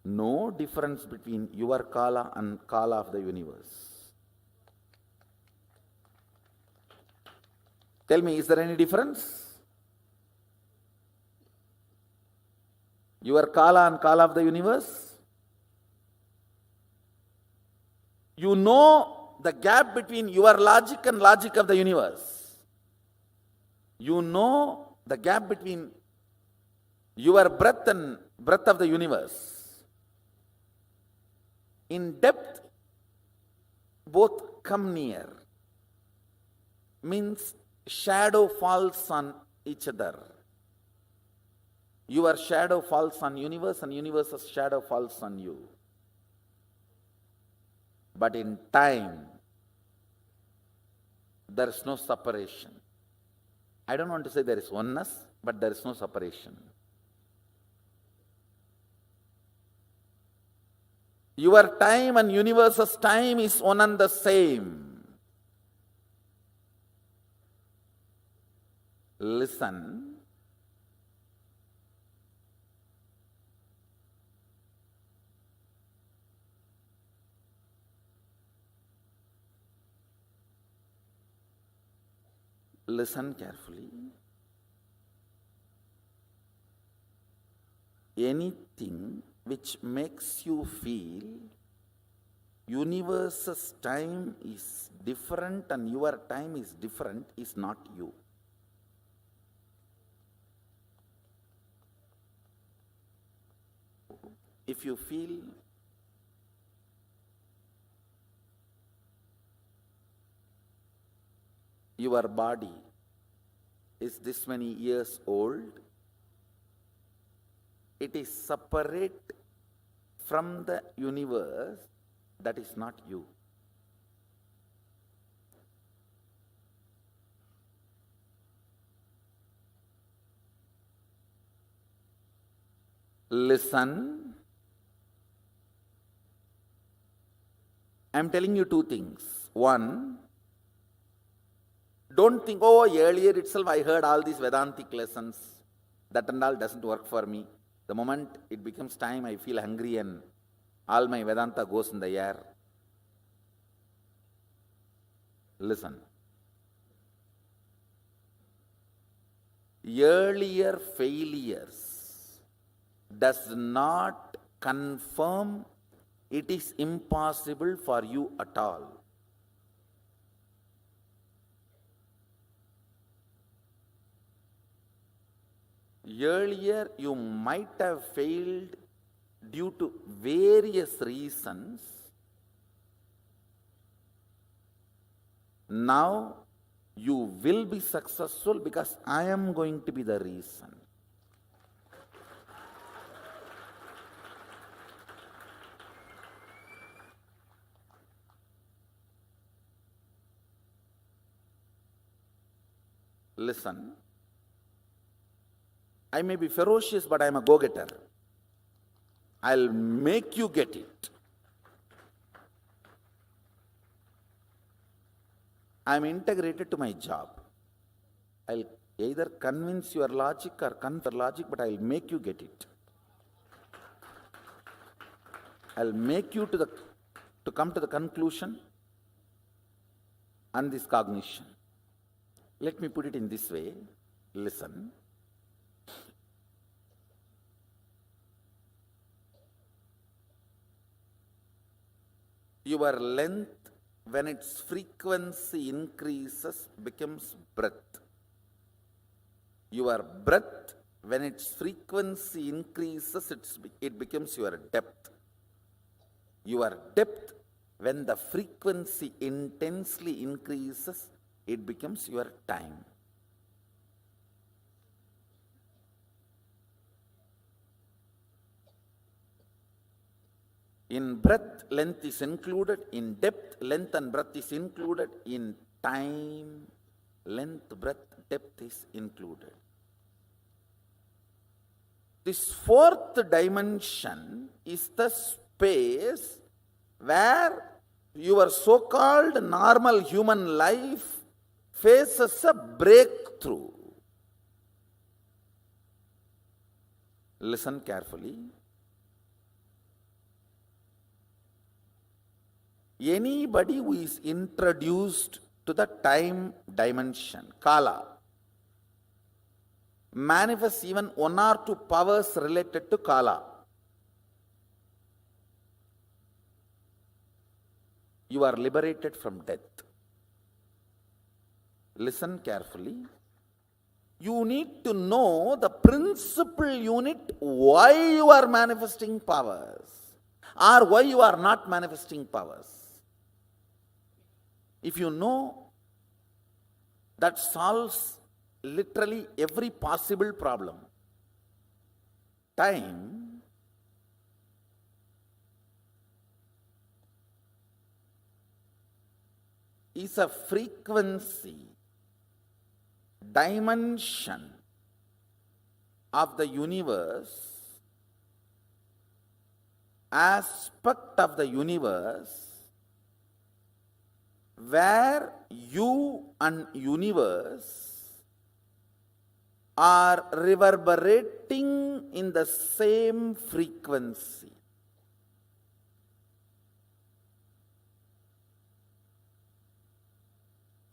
No difference between your Kala and Kala of the universe. Tell me, is there any difference? Your Kala and Kala of the universe. You know the gap between your logic and logic of the universe. You know the gap between your breath and breath of the universe. In depth, both come near. Means shadow falls on each other. Your shadow falls on universe and universe's shadow falls on you. But in time, there is no separation. I don't want to say there is oneness, but there is no separation. Your time and universe's time is one and the same. Listen. Listen carefully. Anything which makes you feel universe's time is different and your time is different is not you. If you feel your body is this many years old, it is separate from the universe, that is not you. Listen. I am telling you two things. One, don't think, oh, earlier itself I heard all these Vedantic lessons. That and all doesn't work for me. The moment it becomes time, I feel hungry and all my Vedanta goes in the air. Listen. Earlier failures does not confirm it is impossible for you at all. Earlier you might have failed due to various reasons. Now you will be successful because I am going to be the reason. Listen, I may be ferocious, but I am a go-getter. I'll make you get it. I am integrated to my job. I'll either convince your logic or confer logic, but I'll make you get it. I'll make you to come to the conclusion and this cognition. Let me put it in this way. Listen. Your length, when its frequency increases, becomes breadth. Your breadth, when its frequency increases, it becomes your depth. Your depth, when the frequency intensely increases, it becomes your time. In breadth, length is included. In depth, length and breadth is included. In time, length, breadth, depth is included. This fourth dimension is the space where your so-called normal human life faces a breakthrough. Listen carefully. Anybody who is introduced to the time dimension, Kala, manifest even one or two powers related to Kala. You are liberated from death. Listen carefully. You need to know the principal unit why you are manifesting powers or why you are not manifesting powers. If you know, that solves literally every possible problem. Time is a frequency, dimension of the universe, aspect of the universe, where you and universe are reverberating in the same frequency.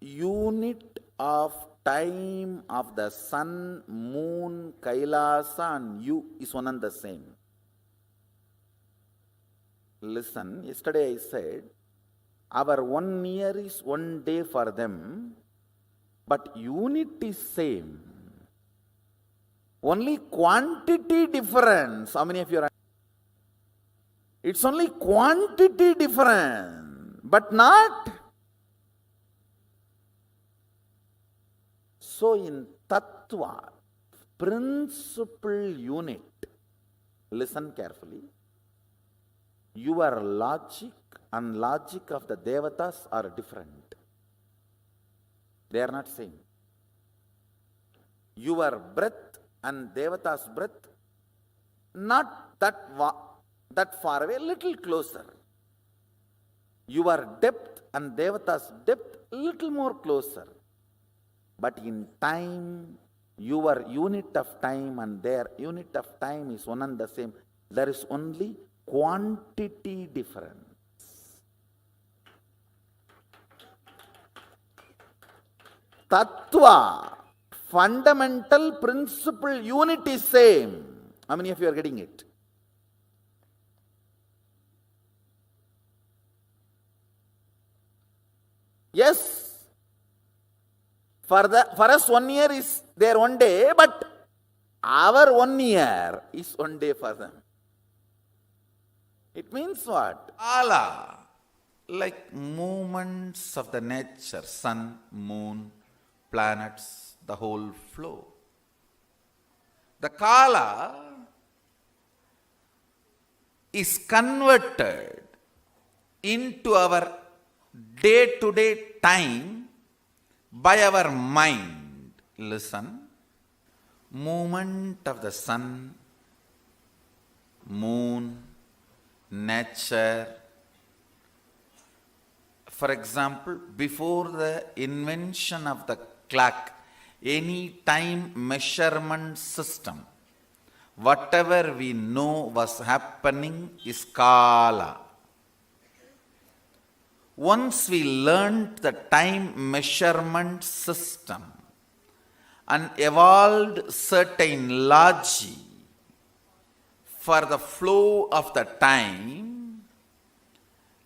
Unit of time of the sun, moon, Kailasa and you is one and the same. Listen, yesterday I said, our 1 year is 1 day for them, but unit is same. Only quantity difference. How many of you are? It's only quantity difference, but not. So in Tattva, principal unit, listen carefully, your logic and logic of the Devatas are different. They are not same. Your breath and Devata's breath, not that far away, little closer. Your depth and Devata's depth, little more closer. But in time, your unit of time and their unit of time is one and the same. There is only quantity difference. Tattva, fundamental principle unit is same. How many of you are getting it? Yes. For us 1 year is their 1 day, but our 1 year is 1 day for them. It means what? Kala, like movements of the nature, sun, moon, planets, the whole flow. The Kala is converted into our day-to-day time by our mind. Listen. Movement of the sun, moon, nature. For example, before the invention of the clock, any time measurement system, whatever we know was happening is Kala. Once we learned the time measurement system and evolved certain logic for the flow of the time,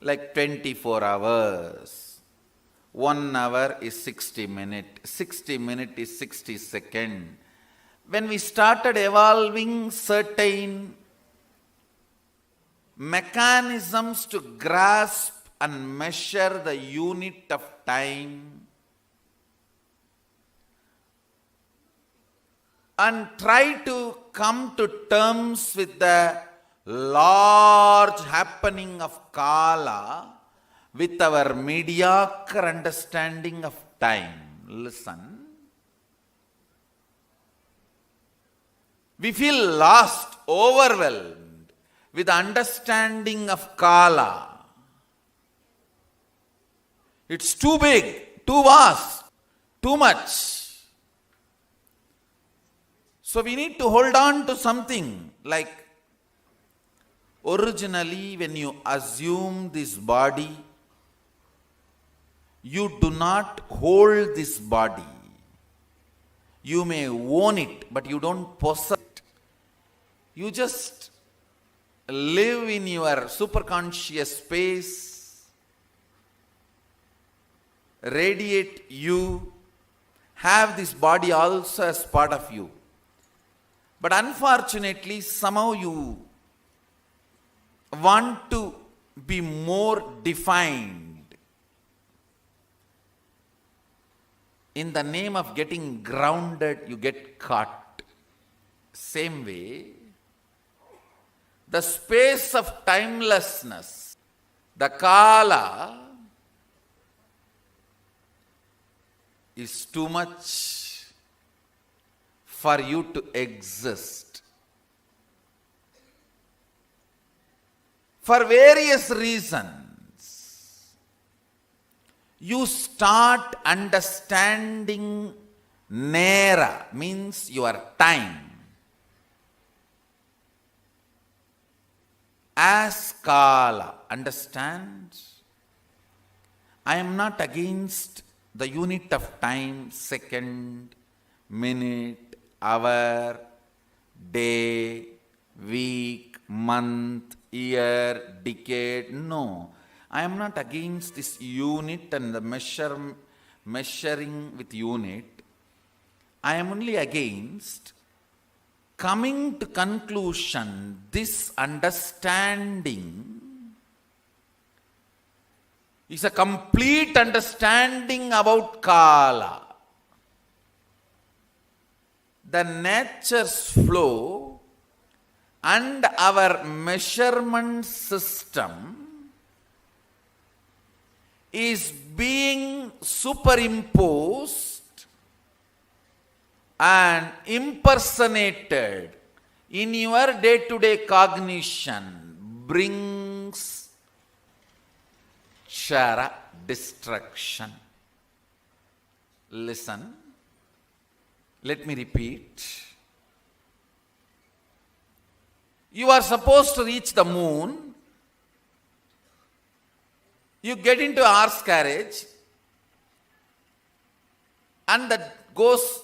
like 24 hours, 1 hour is 60 minutes, 60 minutes is 60 seconds. When we started evolving certain mechanisms to grasp and measure the unit of time and try to come to terms with the large happening of Kala with our mediocre understanding of time. Listen. We feel lost, overwhelmed with the understanding of Kala. It's too big, too vast, too much. So we need to hold on to something like originally when you assume this body, you do not hold this body. You may own it, but you don't possess it. You just live in your superconscious space, radiate you, have this body also as part of you. But unfortunately, somehow you want to be more defined. In the name of getting grounded, you get caught. Same way, the space of timelessness, the Kala, is too much for you to exist. For various reasons, you start understanding Nera, means your time, as Kala. Understand? I am not against the unit of time, second, minute, hour, day, week, month, year, decade. No, I am not against this unit and the measuring with unit. I am only against coming to conclusion, this understanding is a complete understanding about Kala. The nature's flow and our measurement system is being superimposed and impersonated in your day-to-day cognition, brings Kshara destruction. Listen, let me repeat. You are supposed to reach the moon. You get into a horse carriage and that goes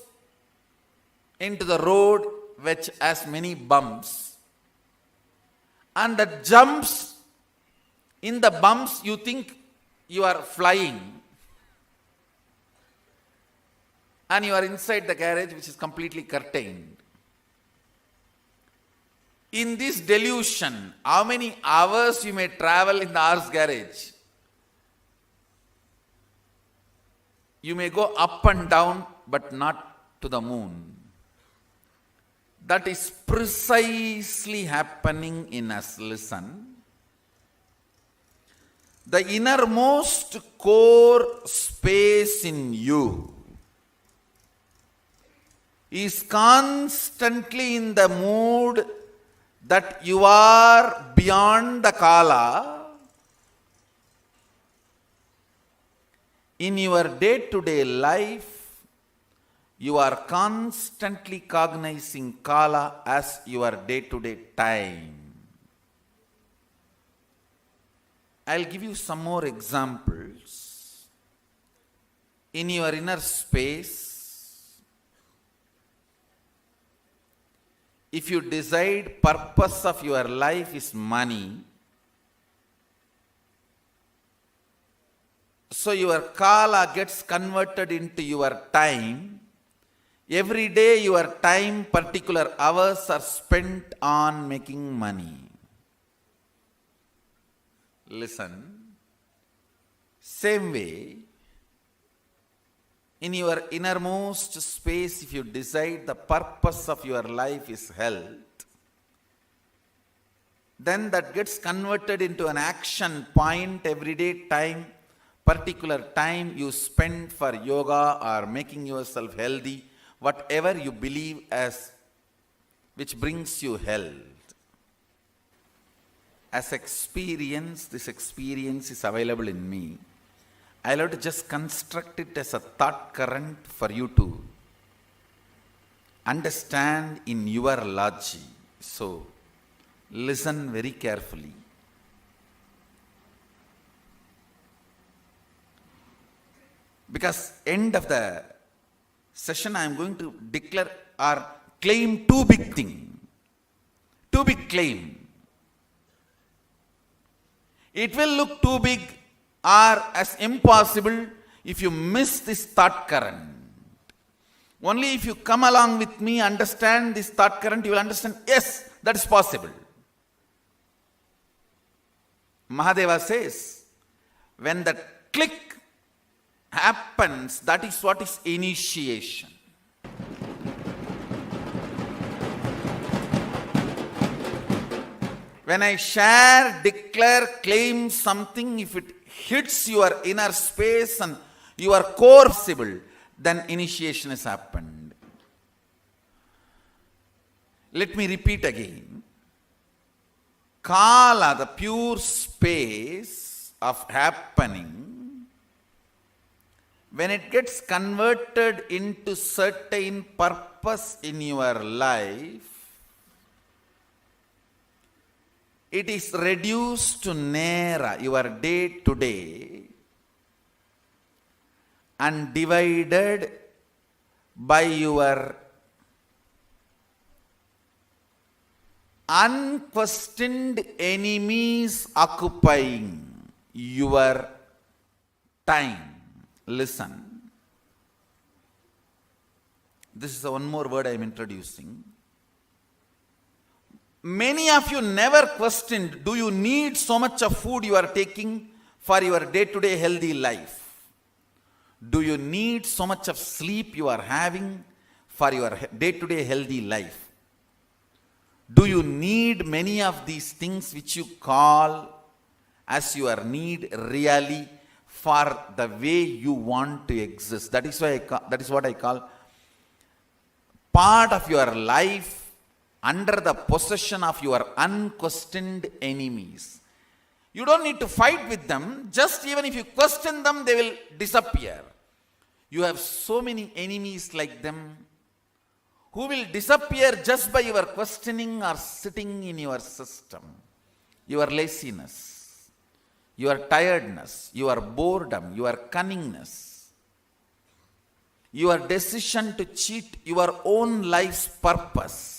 into the road which has many bumps, and that jumps in the bumps. You think you are flying and you are inside the carriage which is completely curtained. In this delusion, how many hours you may travel in the horse carriage? You may go up and down, but not to the moon. That is precisely happening in us. Listen. The innermost core space in you is constantly in the mood that you are beyond the Kala. In your day-to-day life, you are constantly cognizing Kala as your day-to-day time. I'll give you some more examples. In your inner space, if you decide purpose of your life is money, so your Kala gets converted into your time. Every day your time, particular hours are spent on making money. Listen. Same way, in your innermost space, if you decide the purpose of your life is health, then that gets converted into an action point. Everyday time, particular time you spend for yoga or making yourself healthy, whatever you believe as which brings you health. As experience, this experience is available in me. I'll have to just construct it as a thought current for you to understand in your logic. So, listen very carefully. Because end of the session I am going to declare or claim too big thing. Too big claim. It will look too big or as impossible if you miss this thought current. Only if you come along with me, understand this thought current, you will understand, yes, that is possible. Mahadeva says, when the click happens, that is what is initiation. When I share, declare, claim something, if it hits your inner space and your core possible, then initiation has happened. Let me repeat again. Kala, the pure space of happening, when it gets converted into certain purpose in your life, it is reduced to Nera, your day to day, and divided by your unquestioned enemies occupying your time. Listen. This is one more word I am introducing. Many of you never questioned, do you need so much of food you are taking for your day-to-day healthy life? Do you need so much of sleep you are having for your day-to-day healthy life? Do you need many of these things which you call as your need really for the way you want to exist? That is what I call part of your life under the possession of your unquestioned enemies. You don't need to fight with them. Just even if you question them, they will disappear. You have so many enemies like them who will disappear just by your questioning or sitting in your system. Your laziness, your tiredness, your boredom, your cunningness, your decision to cheat your own life's purpose,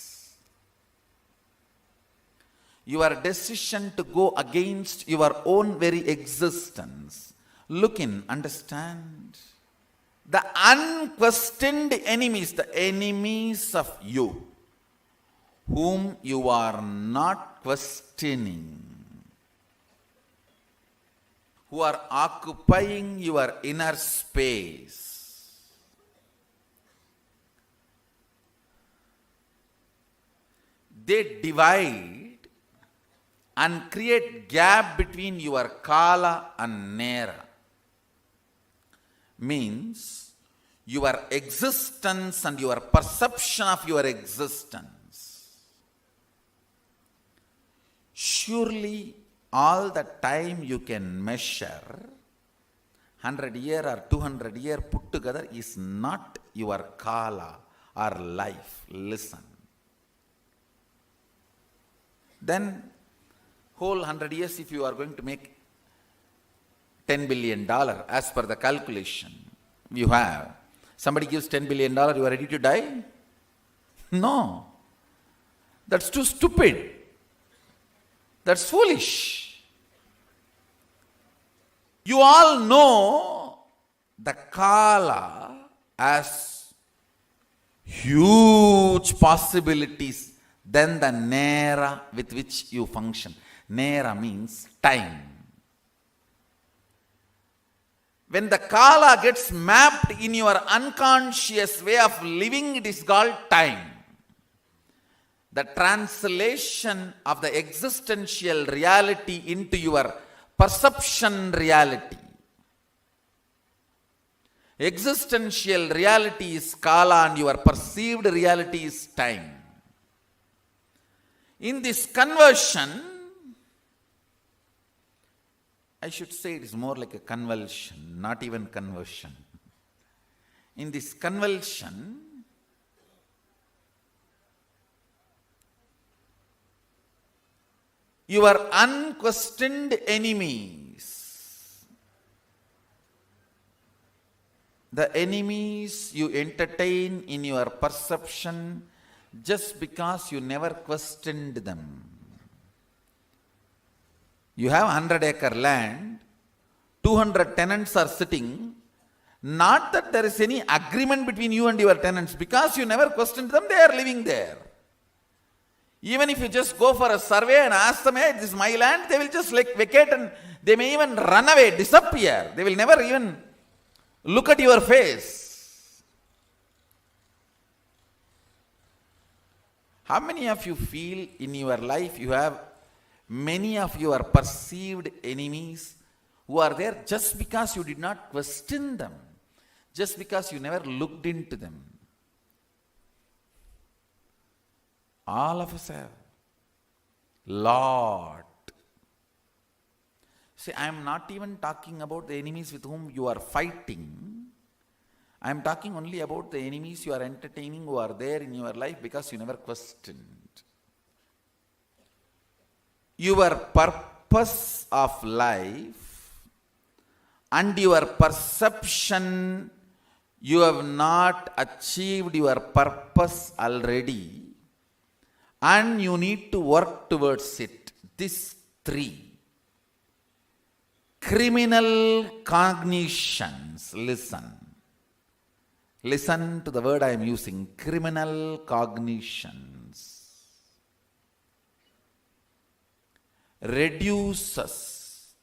your decision to go against your own very existence. Look in, understand. The unquestioned enemies, the enemies of you, whom you are not questioning, who are occupying your inner space. They divide and create gap between your Kala and Nera. Means your existence and your perception of your existence. Surely all the time you can measure, 100 year or 200 year put together is not your Kala or life. Listen. Then whole 100 years, if you are going to make $10 billion as per the calculation you have, somebody gives $10 billion, you are ready to die? No. That's too stupid. That's foolish. You all know the Kala as huge possibilities than the Nera with which you function. Nera means time. When the Kala gets mapped in your unconscious way of living, it is called time. The translation of the existential reality into your perception reality. Existential reality is Kala and your perceived reality is time. In this conversion, I should say it is more like a convulsion, not even conversion. In this convulsion, your unquestioned enemies, the enemies you entertain in your perception just because you never questioned them. You have 100-acre land, 200 tenants are sitting, not that there is any agreement between you and your tenants, because you never questioned them, they are living there. Even if you just go for a survey and ask them, hey, this is my land, they will just vacate and they may even run away, disappear. They will never even look at your face. How many of you feel in your life you have many of your perceived enemies who are there just because you did not question them, just because you never looked into them? All of us have. Lot. See, I am not even talking about the enemies with whom you are fighting. I am talking only about the enemies you are entertaining who are there in your life because you never questioned. Your purpose of life and your perception, you have not achieved your purpose already, and you need to work towards it. These three. Criminal cognitions. Listen. Listen to the word I am using. Criminal cognitions. Reduces,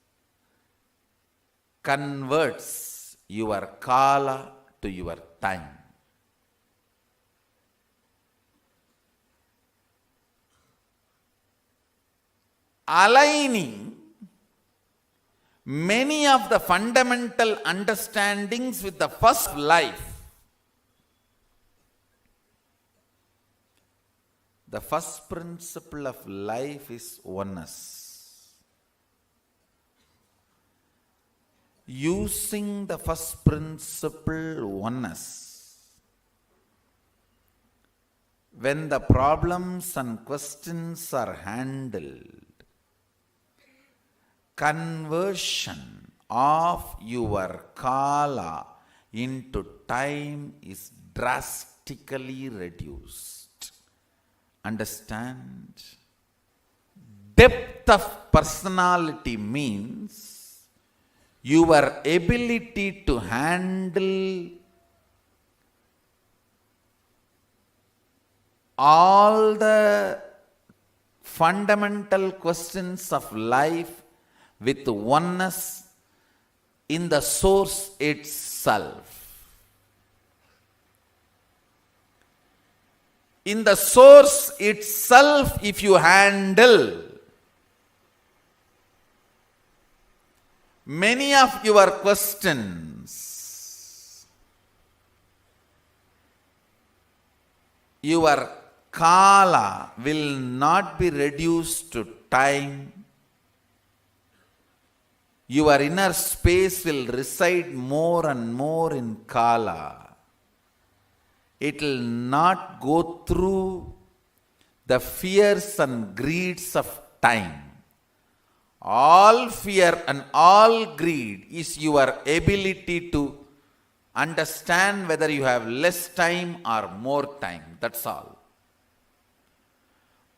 converts your kala to your time. Aligning many of the fundamental understandings with the first life. The first principle of life is oneness. Using the first principle, oneness, when the problems and questions are handled, conversion of your kala into time is drastically reduced. Understand? Depth of personality means your ability to handle all the fundamental questions of life with oneness in the source itself. In the source itself, if you handle many of your questions, your kala will not be reduced to time. Your inner space will reside more and more in kala. It will not go through the fears and greeds of time. All fear and all greed is your ability to understand whether you have less time or more time. That's all.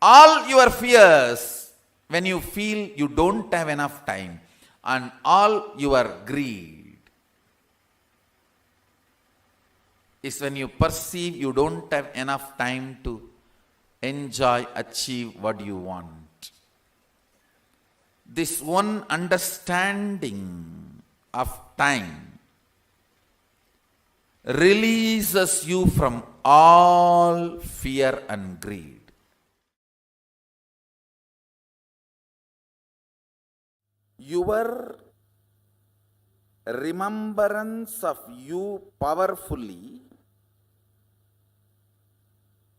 All your fears, when you feel you don't have enough time, and all your greed is when you perceive you don't have enough time to enjoy, achieve what you want. This one understanding of time releases you from all fear and greed. Your remembrance of you powerfully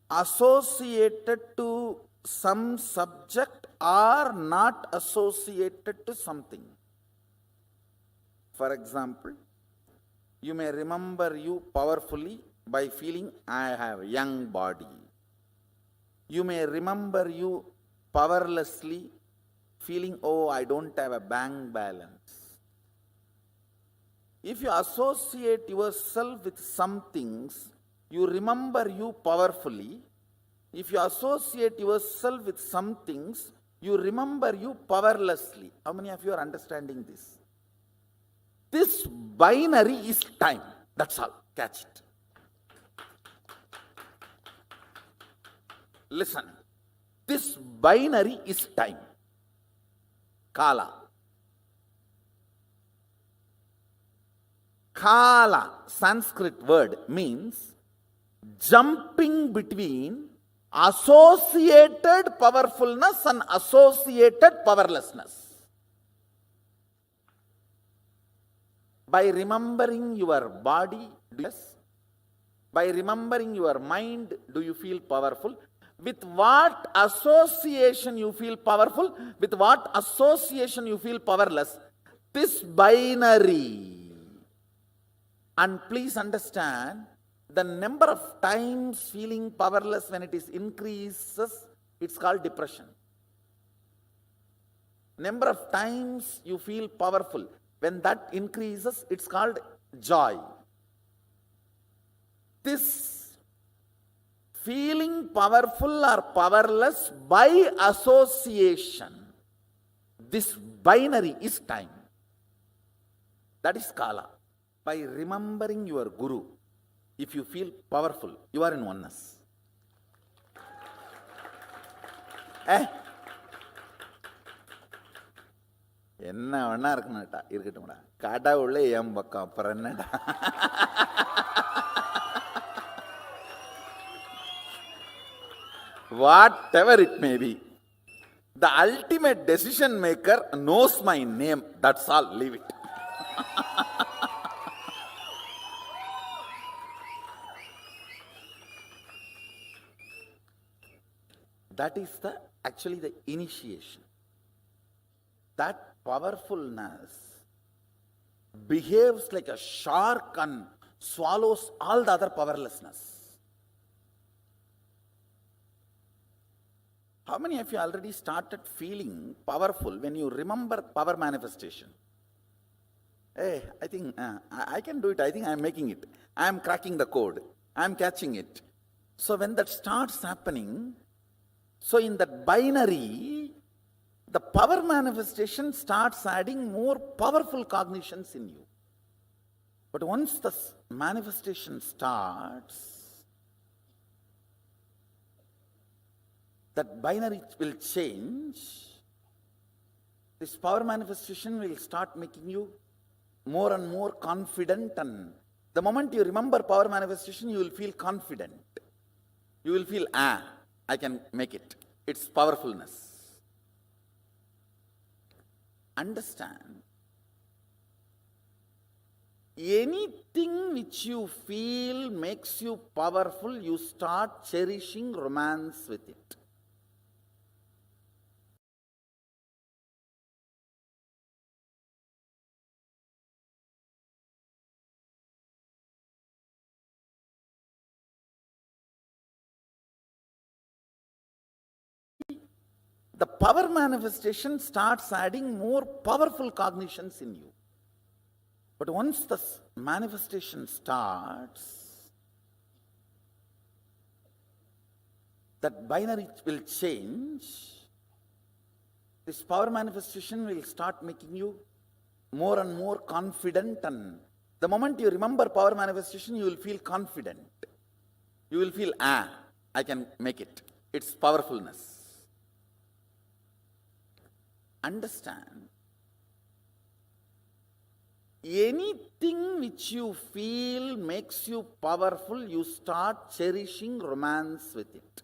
associated to some subject or not associated to something. For example, you may remember you powerfully by feeling I have a young body. You may remember you powerlessly feeling, oh, I don't have a bank balance. If you associate yourself with some things, you remember you powerfully. If you associate yourself with some things, you remember you powerlessly. How many of you are understanding this? This binary is time. That's all. Catch it. Listen. This binary is time. Kala. Kala, Sanskrit word, means jumping between associated powerfulness and associated powerlessness. By remembering your body, yes. By remembering your mind, do you feel powerful? With what association you feel powerful? With what association you feel powerless? This binary. And please understand, the number of times feeling powerless when it is increases, it's called depression. Number of times you feel powerful, when that increases, it's called joy. This feeling powerful or powerless by association, this binary is time. That is Kala. By remembering your Guru, if you feel powerful, you are in oneness. என்ன வேணா இருக்கணும்டா, இருக்கட்டும்டா. கடவுளே என் பக்கம், அப்புறம் என்னடா? Whatever it may be, the ultimate decision maker knows my name. That's all. Leave it. That is actually the initiation. That powerfulness behaves like a shark and swallows all the other powerlessness. How many of you already started feeling powerful when you remember power manifestation? Hey, I think I can do it. I think I am making it. I am cracking the code. I am catching it. So when that starts happening, so in that binary, the power manifestation starts adding more powerful cognitions in you. But once the manifestation starts, that binary will change. This power manifestation will start making you more and more confident, and the moment you remember power manifestation, you will feel confident. You will feel, I can make it. It's powerfulness. Understand, anything which you feel makes you powerful, you start cherishing romance with it. The power manifestation starts adding more powerful cognitions in you. But once the manifestation starts, that binary will change. This power manifestation will start making you more and more confident, and the moment you remember power manifestation, you will feel confident. You will feel, I can make it. It's powerfulness. Understand, anything which you feel makes you powerful, you start cherishing romance with it.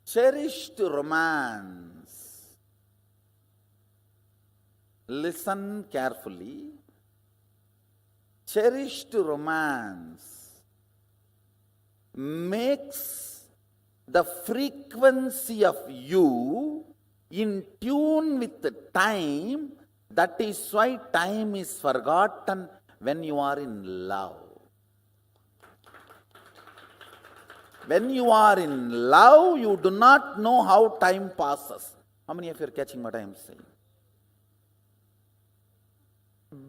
Cherished romance. Listen carefully. Cherished romance makes the frequency of you in tune with the time. That is why time is forgotten when you are in love. When you are in love, you do not know how time passes. How many of you are catching what I am saying?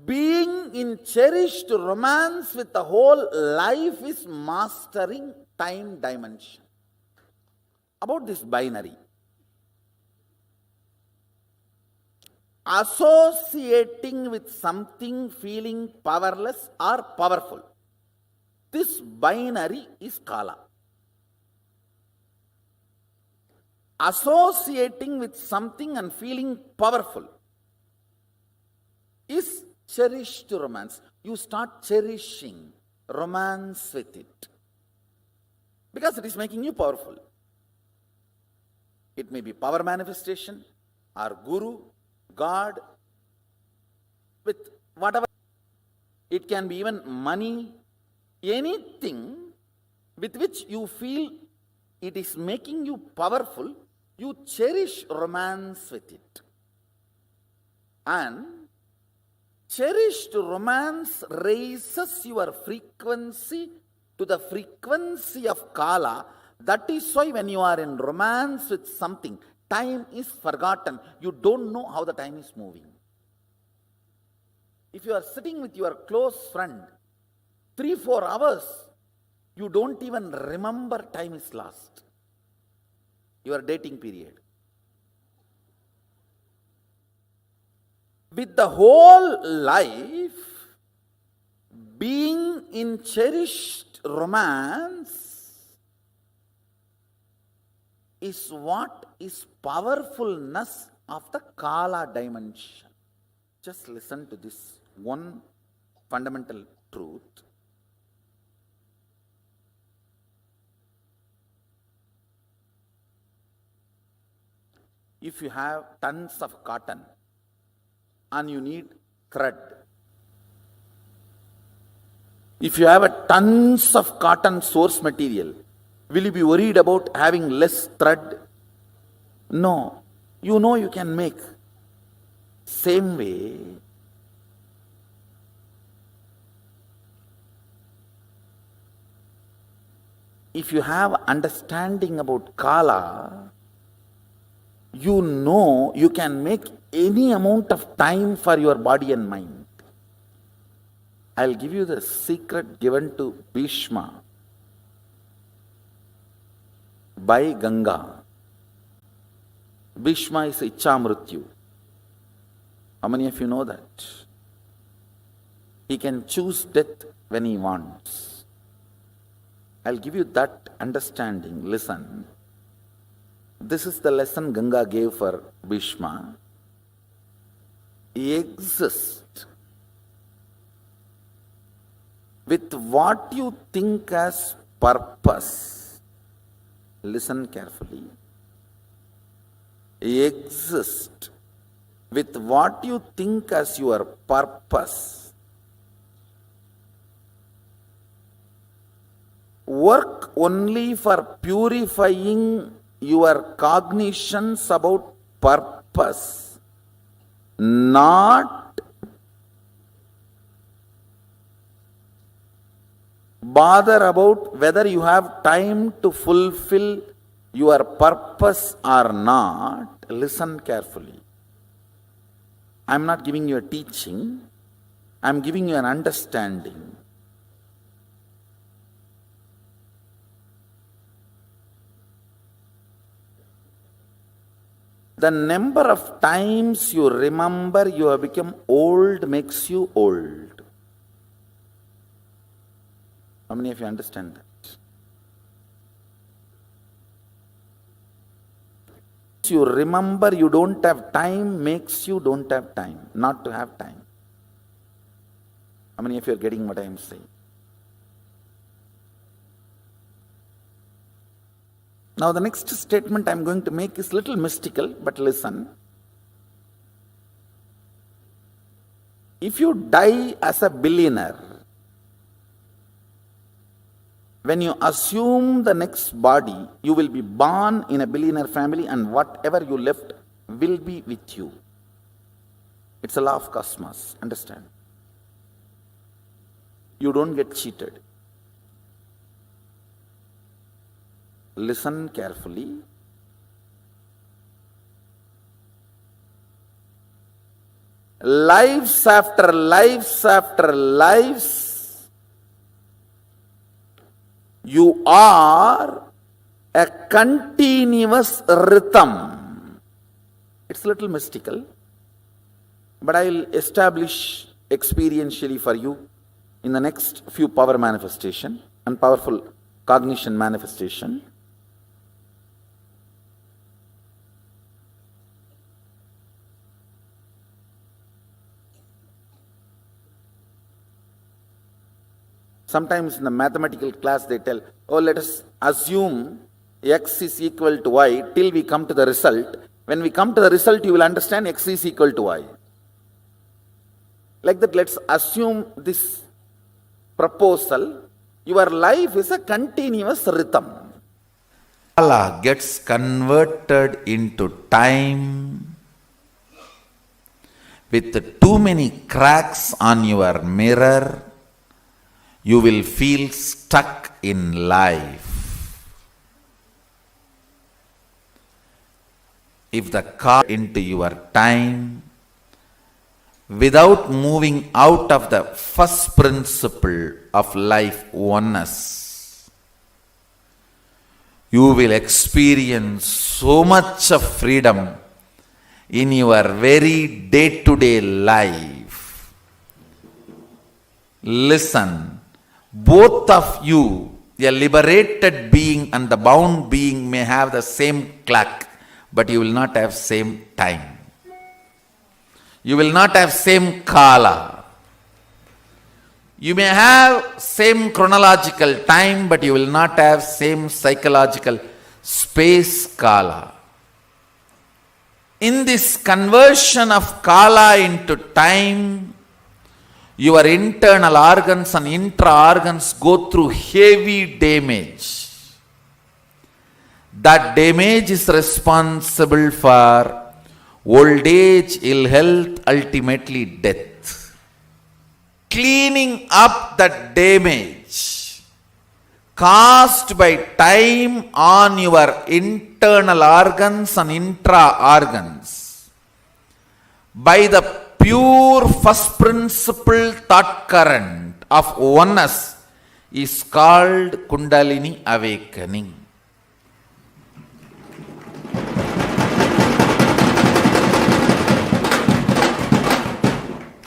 being in cherished romance with the whole life is mastering time dimension. About this binary, associating with something feeling powerless or powerful, this binary is kala. Associating with something and feeling powerful is cherished romance. You start cherishing romance with it because it is making you powerful. It may be power manifestation or guru, God, with whatever. It can be even money, anything with which you feel it is making you powerful, you cherish romance with it. And cherished romance raises your frequency to the frequency of kala. That is why when you are in romance with something, time is forgotten. You don't know how the time is moving. If you are sitting with your close friend 3-4 hours, you don't even remember time is lost. Your dating period. With the whole life being in cherished romance is what is powerfulness of the kala dimension. Just listen to this one fundamental truth. If you have tons of cotton and you need thread, if you have a tons of cotton source material, will you be worried about having less thread? No. You know you can make. Same way, if you have understanding about kala, you know you can make any amount of time for your body and mind. I'll give you the secret given to Bhishma by Ganga. Bhishma is Ichcha Mrityu. How many of you know that? He can choose death when he wants. I'll give you that understanding. Listen. This is the lesson Ganga gave for Bhishma. Exist with what you think as purpose. Listen carefully. Exist with what you think as your purpose. Work only for purifying your cognitions about purpose, not bother about whether you have time to fulfill your purpose or not. Listen carefully. I am not giving you a teaching, I am giving you an understanding. The number of times you remember you have become old makes you old. How many of you understand that? You remember you don't have time makes you don't have time, not to have time. How many of you are getting what I am saying? Now the next statement I am going to make is little mystical, but listen. If you die as a billionaire, when you assume the next body, you will be born in a billionaire family and whatever you left will be with you. It's a law of cosmos, understand? You don't get cheated. Listen carefully. lives after lives after lives, you are a continuous rhythm. It's a little mystical, but I will establish experientially for you in the next few power manifestation and powerful cognition manifestation. Sometimes in the mathematical class they tell, oh, let us assume x is equal to y till we come to the result. When we come to the result, you will understand x is equal to y. Like that, let's assume this proposal. Your life is a continuous rhythm. Kala gets converted into time with too many cracks on your mirror. You will feel stuck in life. If the car into your time without moving out of the first principle of life oneness, you will experience so much of freedom in your very day-to-day life. Listen, both of you, a liberated being and the bound being, may have the same clock, but you will not have same time. You will not have same kala. You may have same chronological time, but you will not have same psychological space kala. In this conversion of kala into time, your internal organs and intra-organs go through heavy damage. That damage is responsible for old age, ill health, ultimately death. Cleaning up that damage caused by time on your internal organs and intra-organs by the pure first principle thought current of oneness is called Kundalini awakening.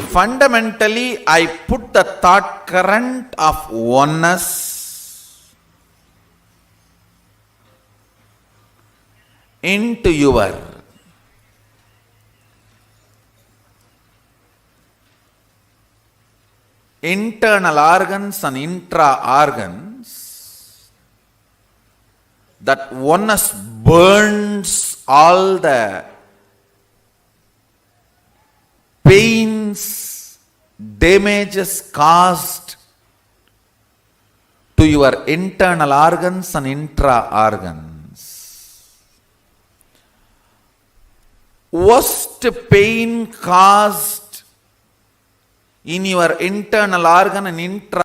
Fundamentally, I put the thought current of oneness into your internal organs and intra-organs. That oneness burns all the pains, damages caused to your internal organs and intra-organs. Worst pain caused in your internal organ and intra.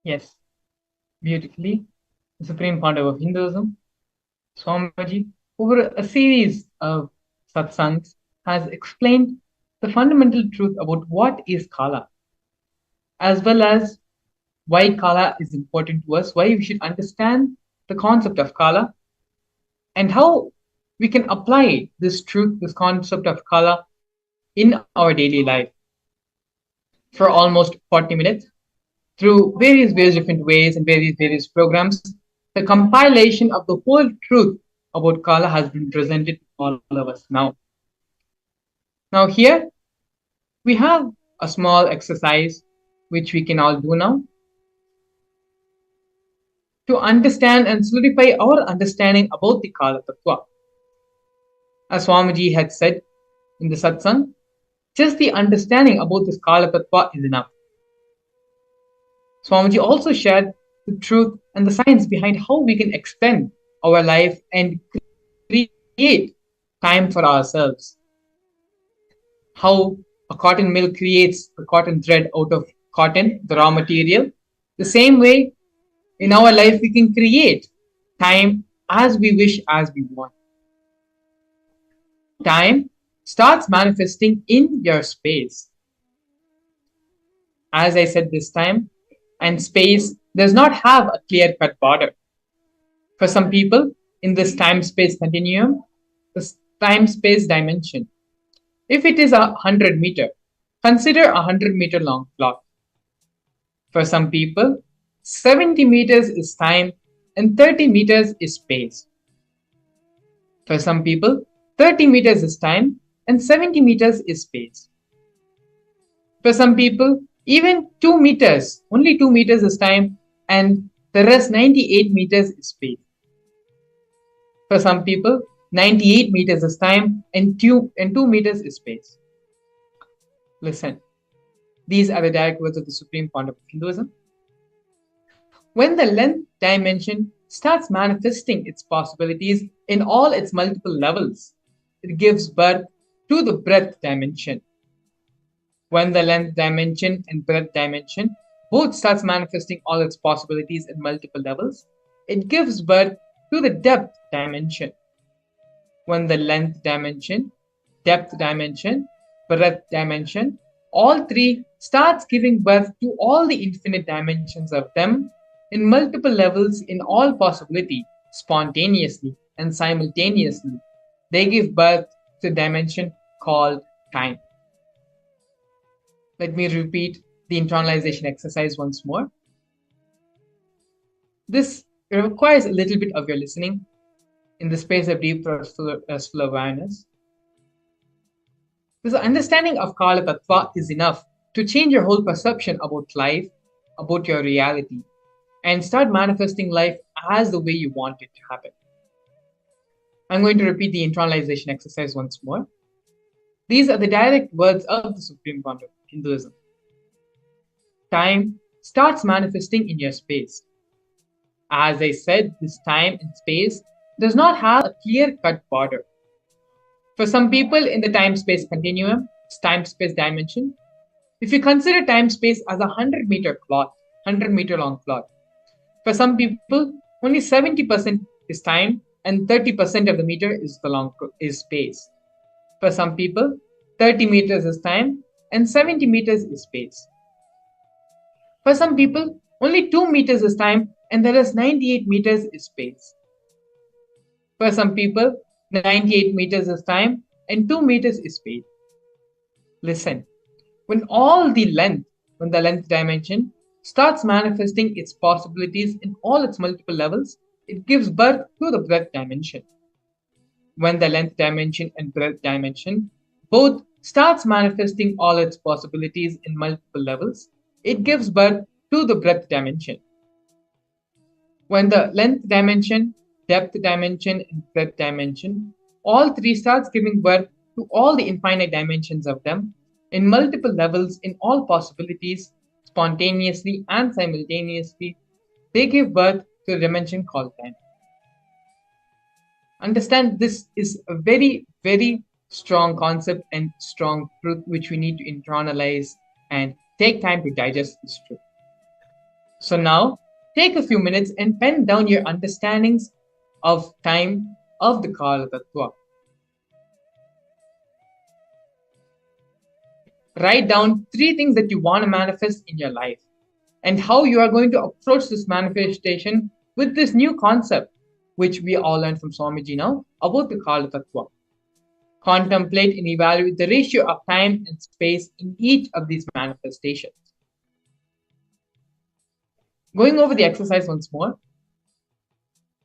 Yes, beautifully. The Supreme Founder of Hinduism, Swamiji, over a series of satsangs, has explained the fundamental truth about what is Kala, as well as why Kala is important to us, why we should understand the concept of Kala, and how we can apply this truth, this concept of Kala, in our daily life. For almost 40 minutes, through various different ways and various programs, the compilation of the whole truth about Kala has been presented to all of us now. Now here, we have a small exercise which we can all do now to understand and solidify our understanding about the Kala Tattva. As Swamiji had said in the satsang, just the understanding about this Kala Tattva is enough. Swamiji also shared the truth and the science behind how we can extend our life and create time for ourselves. How a cotton mill creates a cotton thread out of cotton, the raw material. The same way, in our life, we can create time as we wish, as we want. Time starts manifesting in your space. As I said this time, and space does not have a clear cut border. For some people, in this time space continuum, this time space dimension, if it is 100 meter, consider 100 meter long clock. For some people, 70 meters is time and 30 meters is space. For some people, 30 meters is time and 70 meters is space. For some people, even 2 meters, only 2 meters is time and the rest 98 meters is space. For some people, 98 meters is time and 2 meters is space. Listen, these are the direct words of the Supreme Founder of Hinduism. When the length dimension starts manifesting its possibilities in all its multiple levels, it gives birth to the breadth dimension. When the length dimension and breadth dimension both starts manifesting all its possibilities in multiple levels, it gives birth to the depth dimension. When the length dimension, depth dimension, breadth dimension, all three starts giving birth to all the infinite dimensions of them in multiple levels in all possibility, spontaneously and simultaneously, they give birth to a dimension called time. Let me repeat the internalization exercise once more. This requires a little bit of your listening in the space of deep restful awareness. This understanding of Kala Tattva is enough to change your whole perception about life, about your reality, and start manifesting life as the way you want it to happen. I'm going to repeat the internalization exercise once more. These are the direct words of the Supreme Founder of Hinduism. Time starts manifesting in your space. As I said, this time and space does not have a clear-cut border. For some people in the time-space continuum, time-space dimension, if you consider time-space as a 100-meter cloth, 100-meter long cloth, for some people, only 70% is time and 30% of the meter is space. For some people, 30 meters is time and 70 meters is space. For some people, only 2 meters is time and there is 98 meters is space. For some people, 98 meters is time and 2 meters is space. Listen, when the length dimension starts manifesting its possibilities in all its multiple levels, it gives birth to the breadth dimension. When the length dimension and breadth dimension both starts manifesting all its possibilities in multiple levels, it gives birth to the breadth dimension. When the length dimension, depth dimension, and breadth dimension, all three starts giving birth to all the infinite dimensions of them in multiple levels in all possibilities, spontaneously and simultaneously, they give birth to a dimension called time. Understand, this is a very, very strong concept and strong truth which we need to internalize and take time to digest this truth. So now, take a few minutes and pen down your understandings of time of the Kala Tattva. Write down 3 things that you want to manifest in your life and how you are going to approach this manifestation with this new concept, which we all learned from Swamiji now, about the Kala Tattva. Contemplate and evaluate the ratio of time and space in each of these manifestations. Going over the exercise once more.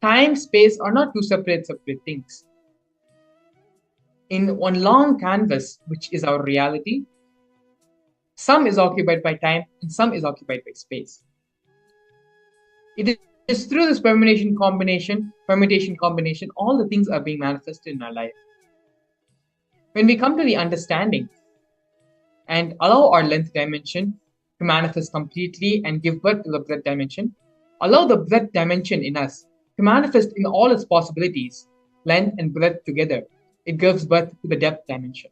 Time, space are not two separate things. In one long canvas, which is our reality, some is occupied by time and some is occupied by space. It is through this permutation combination, all the things are being manifested in our life. When we come to the understanding and allow our length dimension to manifest completely and give birth to the breadth dimension, allow the breadth dimension in us to manifest in all its possibilities, length and breadth together, it gives birth to the depth dimension.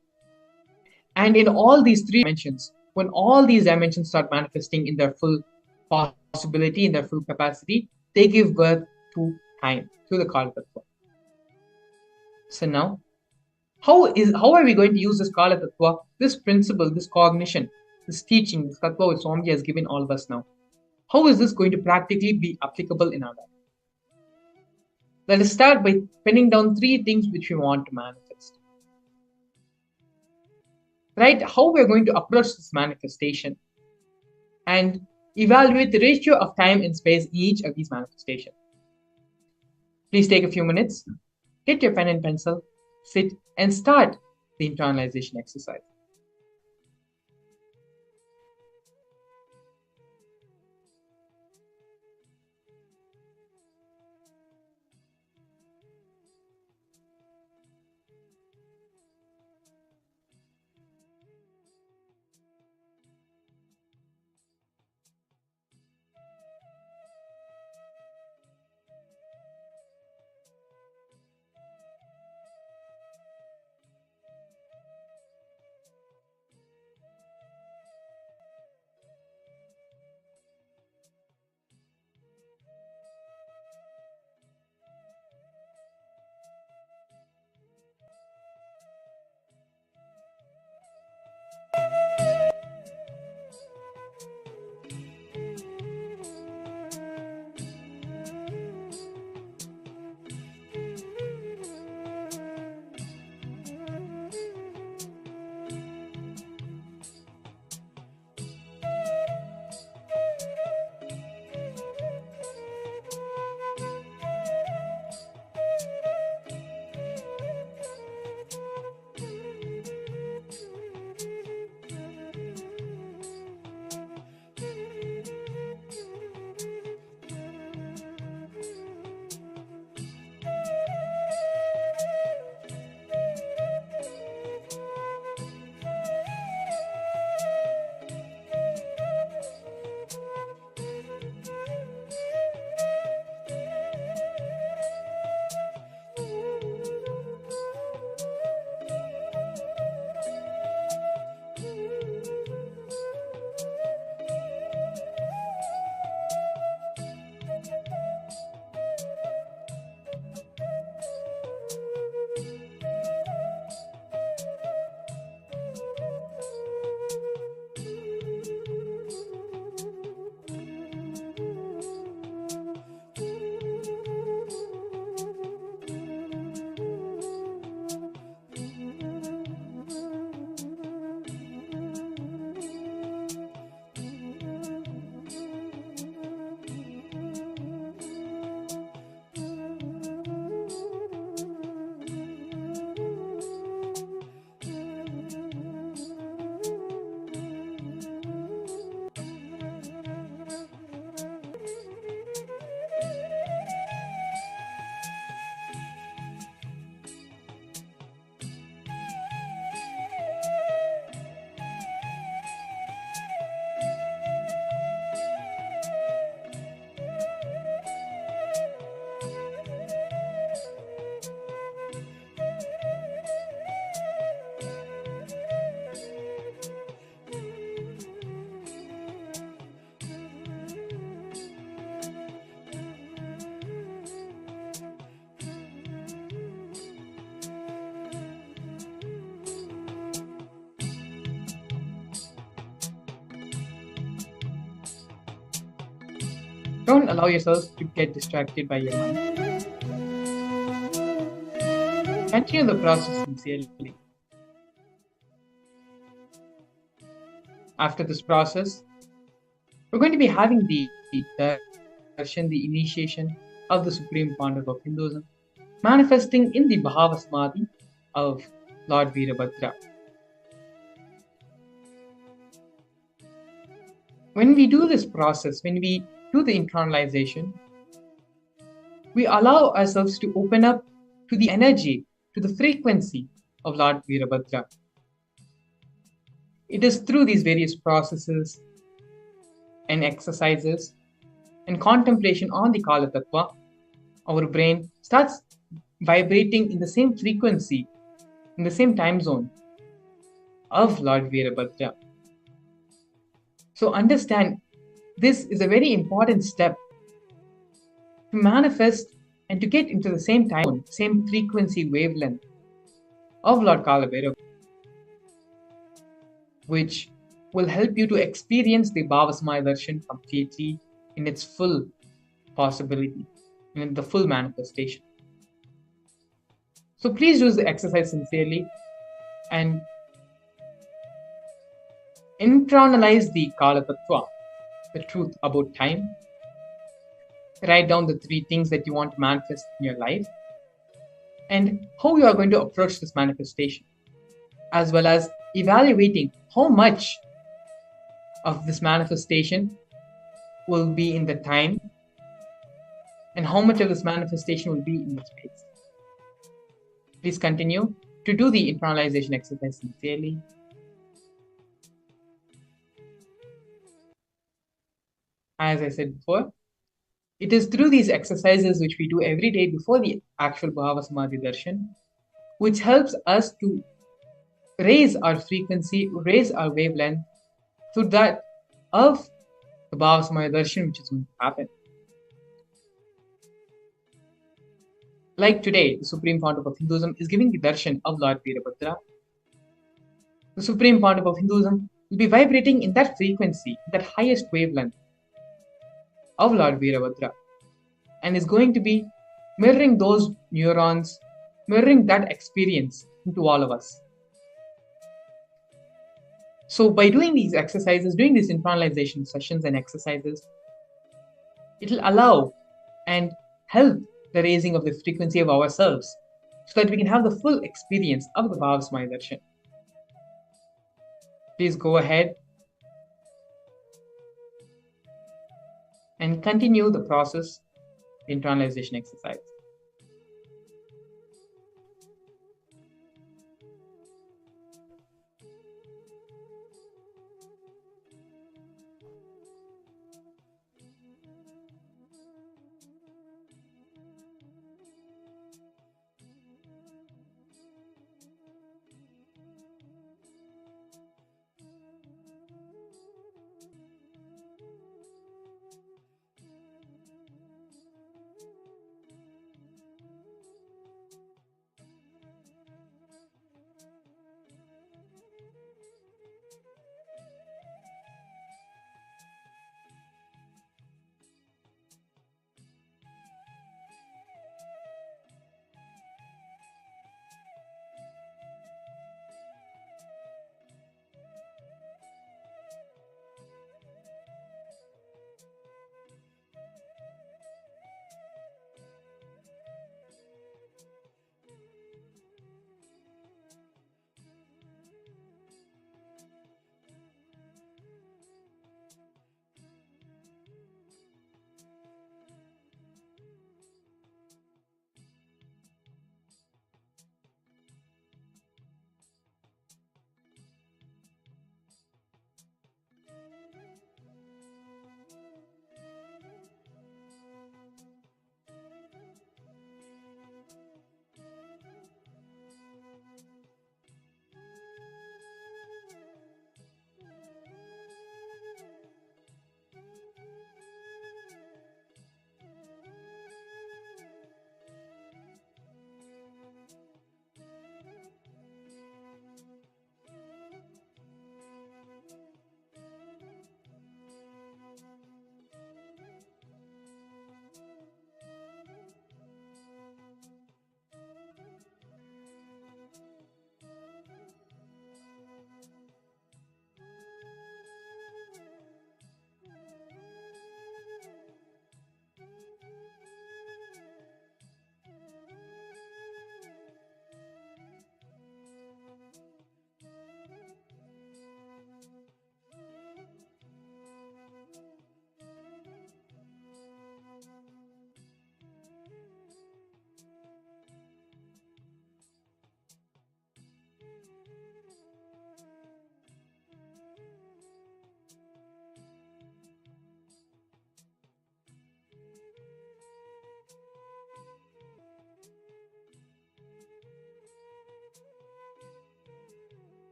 And in all these 3 dimensions, when all these dimensions start manifesting in their full possibility, in their full capacity, they give birth to time through the Kala Tattva. So now, how are we going to use this Kala Tattva, this principle, this cognition, this teaching, this Tattva which Swami has given all of us now? How is this going to practically be applicable in our life? Let us start by pinning down 3 things which we want to manifest. Right? How we are going to approach this manifestation and evaluate the ratio of time and space in each of these manifestations. Please take a few minutes, get your pen and pencil, sit and start the internalization exercise. Don't allow yourself to get distracted by your mind. Continue the process sincerely. After this process, we're going to be having the Darshan, the initiation of the Supreme Pontiff of Hinduism, manifesting in the Bhava Samadhi of Lord Virabhadra. When we do this process, when we do the internalization, we allow ourselves to open up to the energy, to the frequency of Lord Virabhadra. It is through these various processes and exercises and contemplation on the Kala Tattva, our brain starts vibrating in the same frequency, in the same time zone of Lord Virabhadra. So understand, this is a very important step to manifest and to get into the same time, same frequency wavelength of Lord Kalabhairav, which will help you to experience the Bhava Samadhi Darshan completely in its full possibility, in the full manifestation. So please do the exercise sincerely and internalize the Kala Tattva, the truth about time. Write down the 3 things that you want to manifest in your life and how you are going to approach this manifestation, as well as evaluating how much of this manifestation will be in the time and how much of this manifestation will be in the space. Please continue to do the internalization exercise sincerely. As I said before, it is through these exercises which we do every day before the actual Bhava Samadhi Darshan, which helps us to raise our frequency, raise our wavelength to that of the Bhava Samadhi Darshan which is going to happen. Like today, the Supreme Pontiff of Hinduism is giving the darshan of Lord Virabhadra. The Supreme Pontiff of Hinduism will be vibrating in that frequency, that highest wavelength of Lord Virabhadra, and is going to be mirroring those neurons, mirroring that experience into all of us. So by doing these exercises, doing these internalization sessions and exercises, it will allow and help the raising of the frequency of ourselves so that we can have the full experience of the Bhava Samadhi Darshan. Please go ahead and continue the process, the internalization exercise.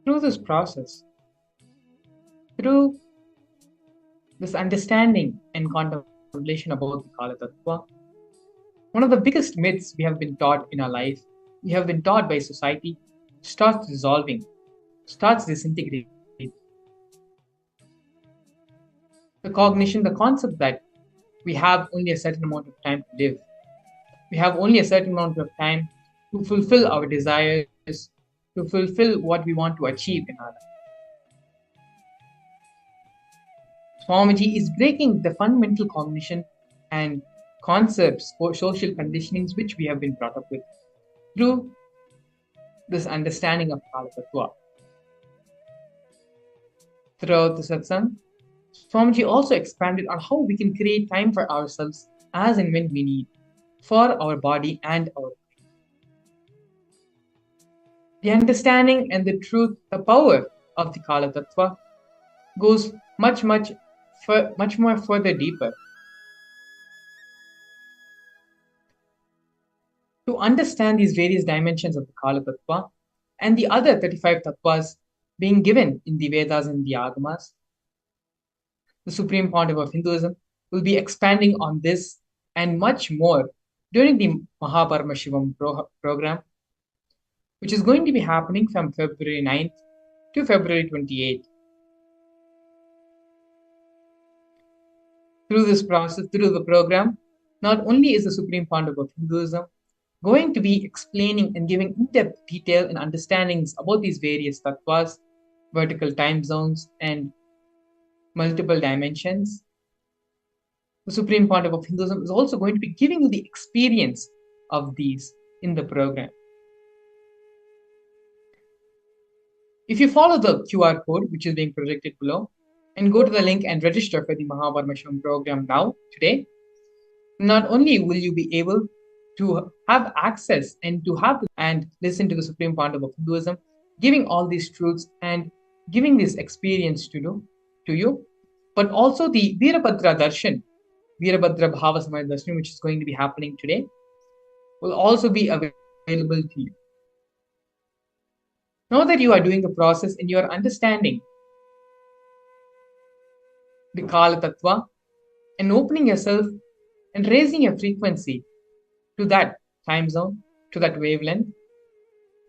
Through this process, through this understanding and contemplation about the Kala Tattva, one of the biggest myths we have been taught in our life, we have been taught by society, starts dissolving, starts disintegrating. The cognition, the concept that we have only a certain amount of time to live. We have only a certain amount of time to fulfill our desires, to fulfill what we want to achieve in our life. Swamiji is breaking the fundamental cognition and concepts or social conditionings which we have been brought up with through this understanding of Kala Tattva. Throughout the satsang, Swamiji also expanded on how we can create time for ourselves as and when we need, for our body and our mind. The understanding and the truth, the power of the Kala Tattva goes much more further deeper. To understand these various dimensions of the Kala Tattva and the other 35 tattvas being given in the Vedas and the Agamas, the Supreme Pontiff of Hinduism will be expanding on this and much more during the Paramashivam program, which is going to be happening from February 9th to February 28th. Through this process, through the program, not only is the Supreme Pontiff of Hinduism going to be explaining and giving in-depth detail and understandings about these various tattvas, vertical time zones, and multiple dimensions, the Supreme Pontiff of Hinduism is also going to be giving you the experience of these in the program. If you follow the QR code, which is being projected below, and go to the link and register for the Paramashivam program now, today, not only will you be able to have access and listen to the Supreme Pontiff of Hinduism, giving all these truths and giving this experience to you, but also the Virabhadra Darshan, Virabhadra Bhava Samadhi Darshan, which is going to be happening today, will also be available to you. Now that you are doing the process and you are understanding the Kala Tattva and opening yourself and raising your frequency to that time zone, to that wavelength,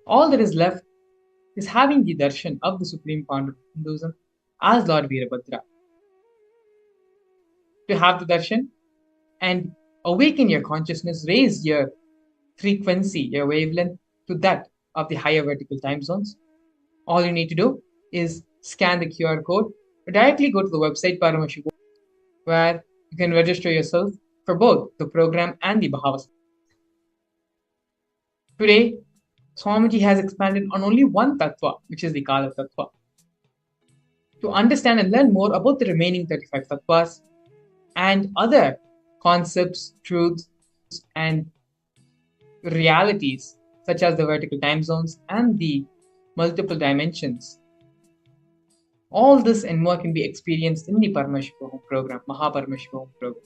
all that is left is having the darshan of the Supreme Pontiff of Hinduism as Lord Virabhadra. To have the darshan and awaken your consciousness, raise your frequency, your wavelength to that of the higher vertical time zones, all you need to do is scan the QR code or directly go to the website Paramashivam, where you can register yourself for both the program and the Bhava. Today, Swamiji has expanded on only one tattva, which is the Kala Tattva. To understand and learn more about the remaining 35 tattvas and other concepts, truths, and realities, such as the vertical time zones and the multiple dimensions, all this and more can be experienced in the Paramashivam program, Paramashivam program.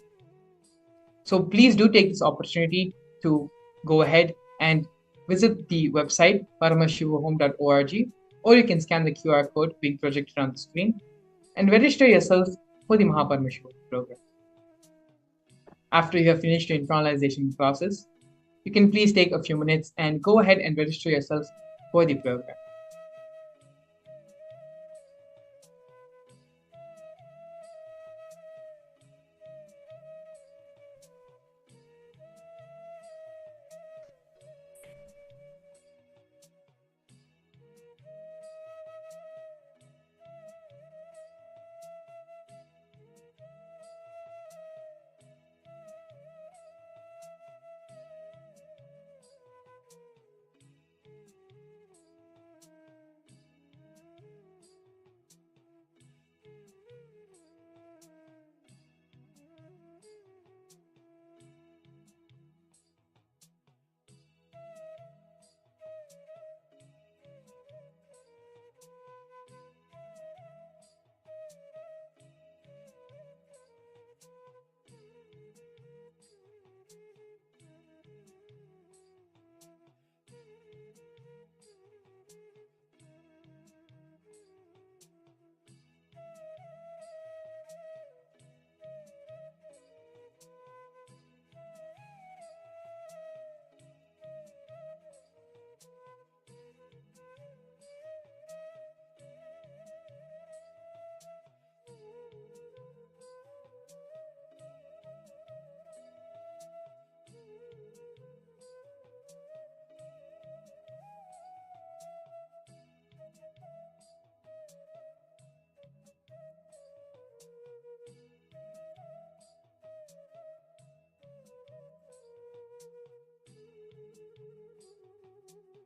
So please do take this opportunity to go ahead and visit the website paramashivahome.org, or you can scan the QR code being projected on the screen and register yourself for the Paramashivam program. After you have finished your internalization process, you can please take a few minutes and go ahead and register yourself for the program.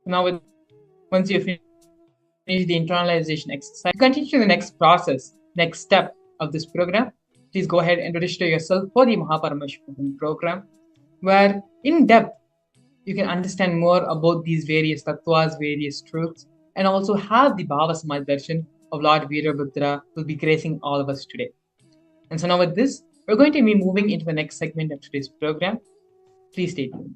Now, once you finish the internalization exercise, continue to the next process, next step of this program. Please go ahead and register yourself for the Paramashivam program, where in depth you can understand more about these various tattvas, various truths, and also have the Bhava Samadhi Darshan of Lord Virabhadra will be gracing all of us today. And so now with this, we're going to be moving into the next segment of today's program. Please stay tuned.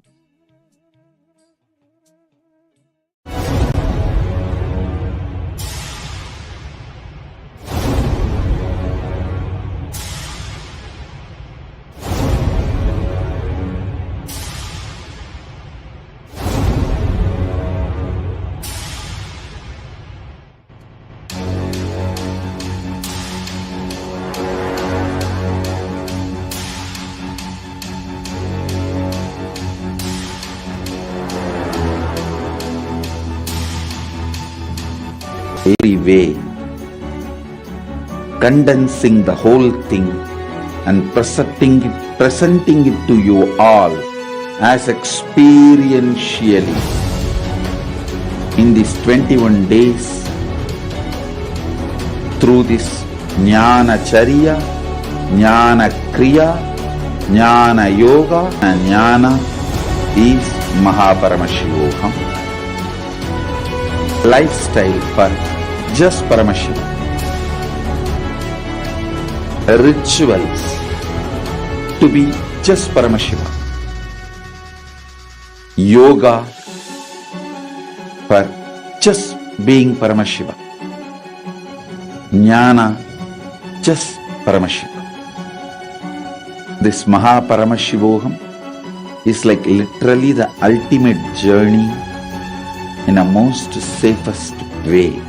Every way, condensing the whole thing and presenting it to you all as experientially in these 21 days through this Jnana Charya, Jnana Kriya, Jnana Yoga, and Jnana is Paramashivam. Lifestyle for just Paramashivam. Rituals to be just Paramashivam. Yoga for just being Paramashivam. Jnana just Paramashivam. This Paramashivam is like literally the ultimate journey in a most safest way.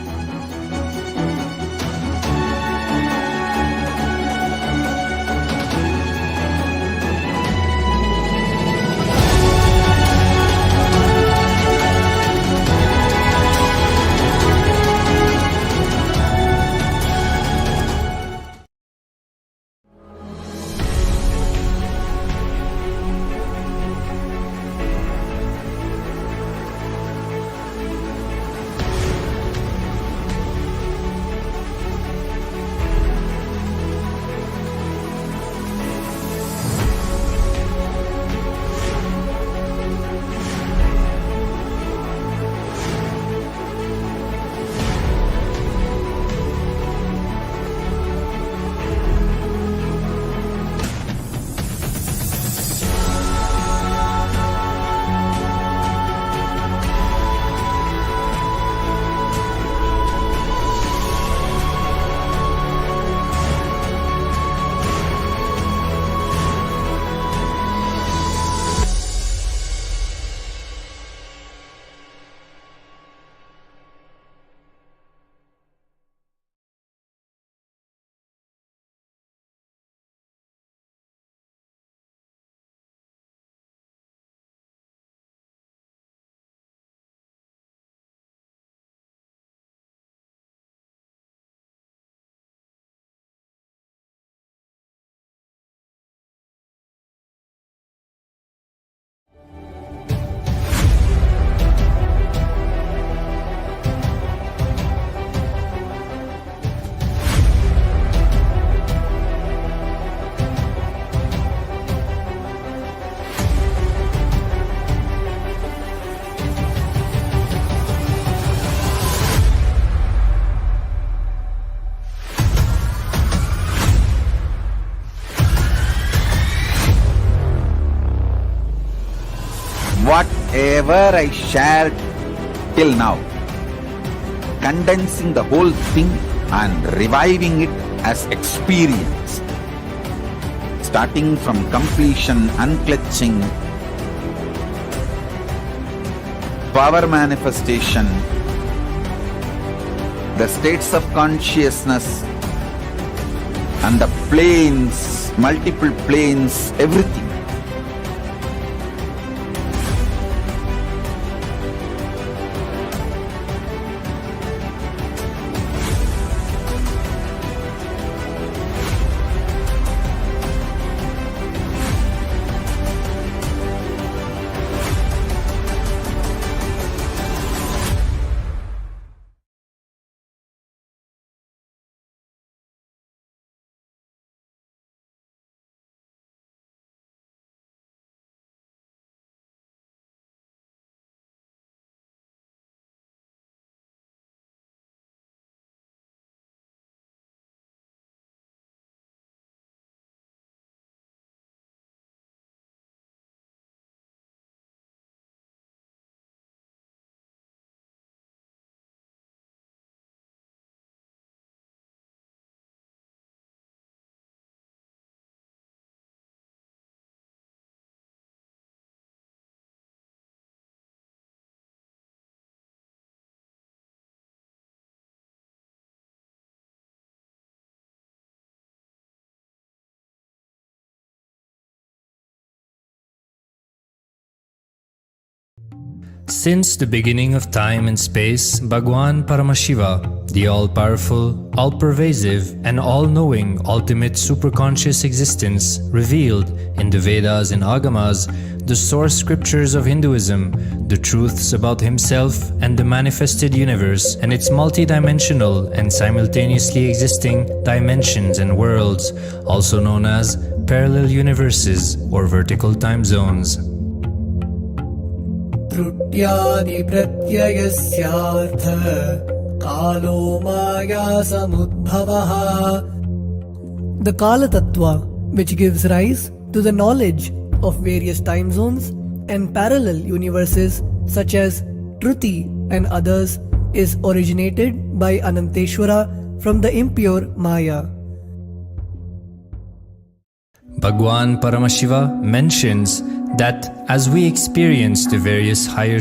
Whatever I shared till now, condensing the whole thing and reviving it as experience, starting from completion, unclutching, power manifestation, the states of consciousness and the planes, multiple planes, everything. Since the beginning of time and space, Bhagwan Paramashiva, the all-powerful, all-pervasive, and all-knowing ultimate superconscious existence, revealed in the Vedas and Agamas, the source scriptures of Hinduism, the truths about himself and the manifested universe and its multidimensional and simultaneously existing dimensions and worlds, also known as parallel universes or vertical time zones. त्रुट्यादिप्रत्ययस्यार्थ कालो माया samudbhavah. The Kala Tattva, which gives rise to the knowledge of various time zones and parallel universes such as Truti and others, is originated by Ananteshwara from the impure Maya. Bhagwan Paramashiva mentions that as we experience the various higher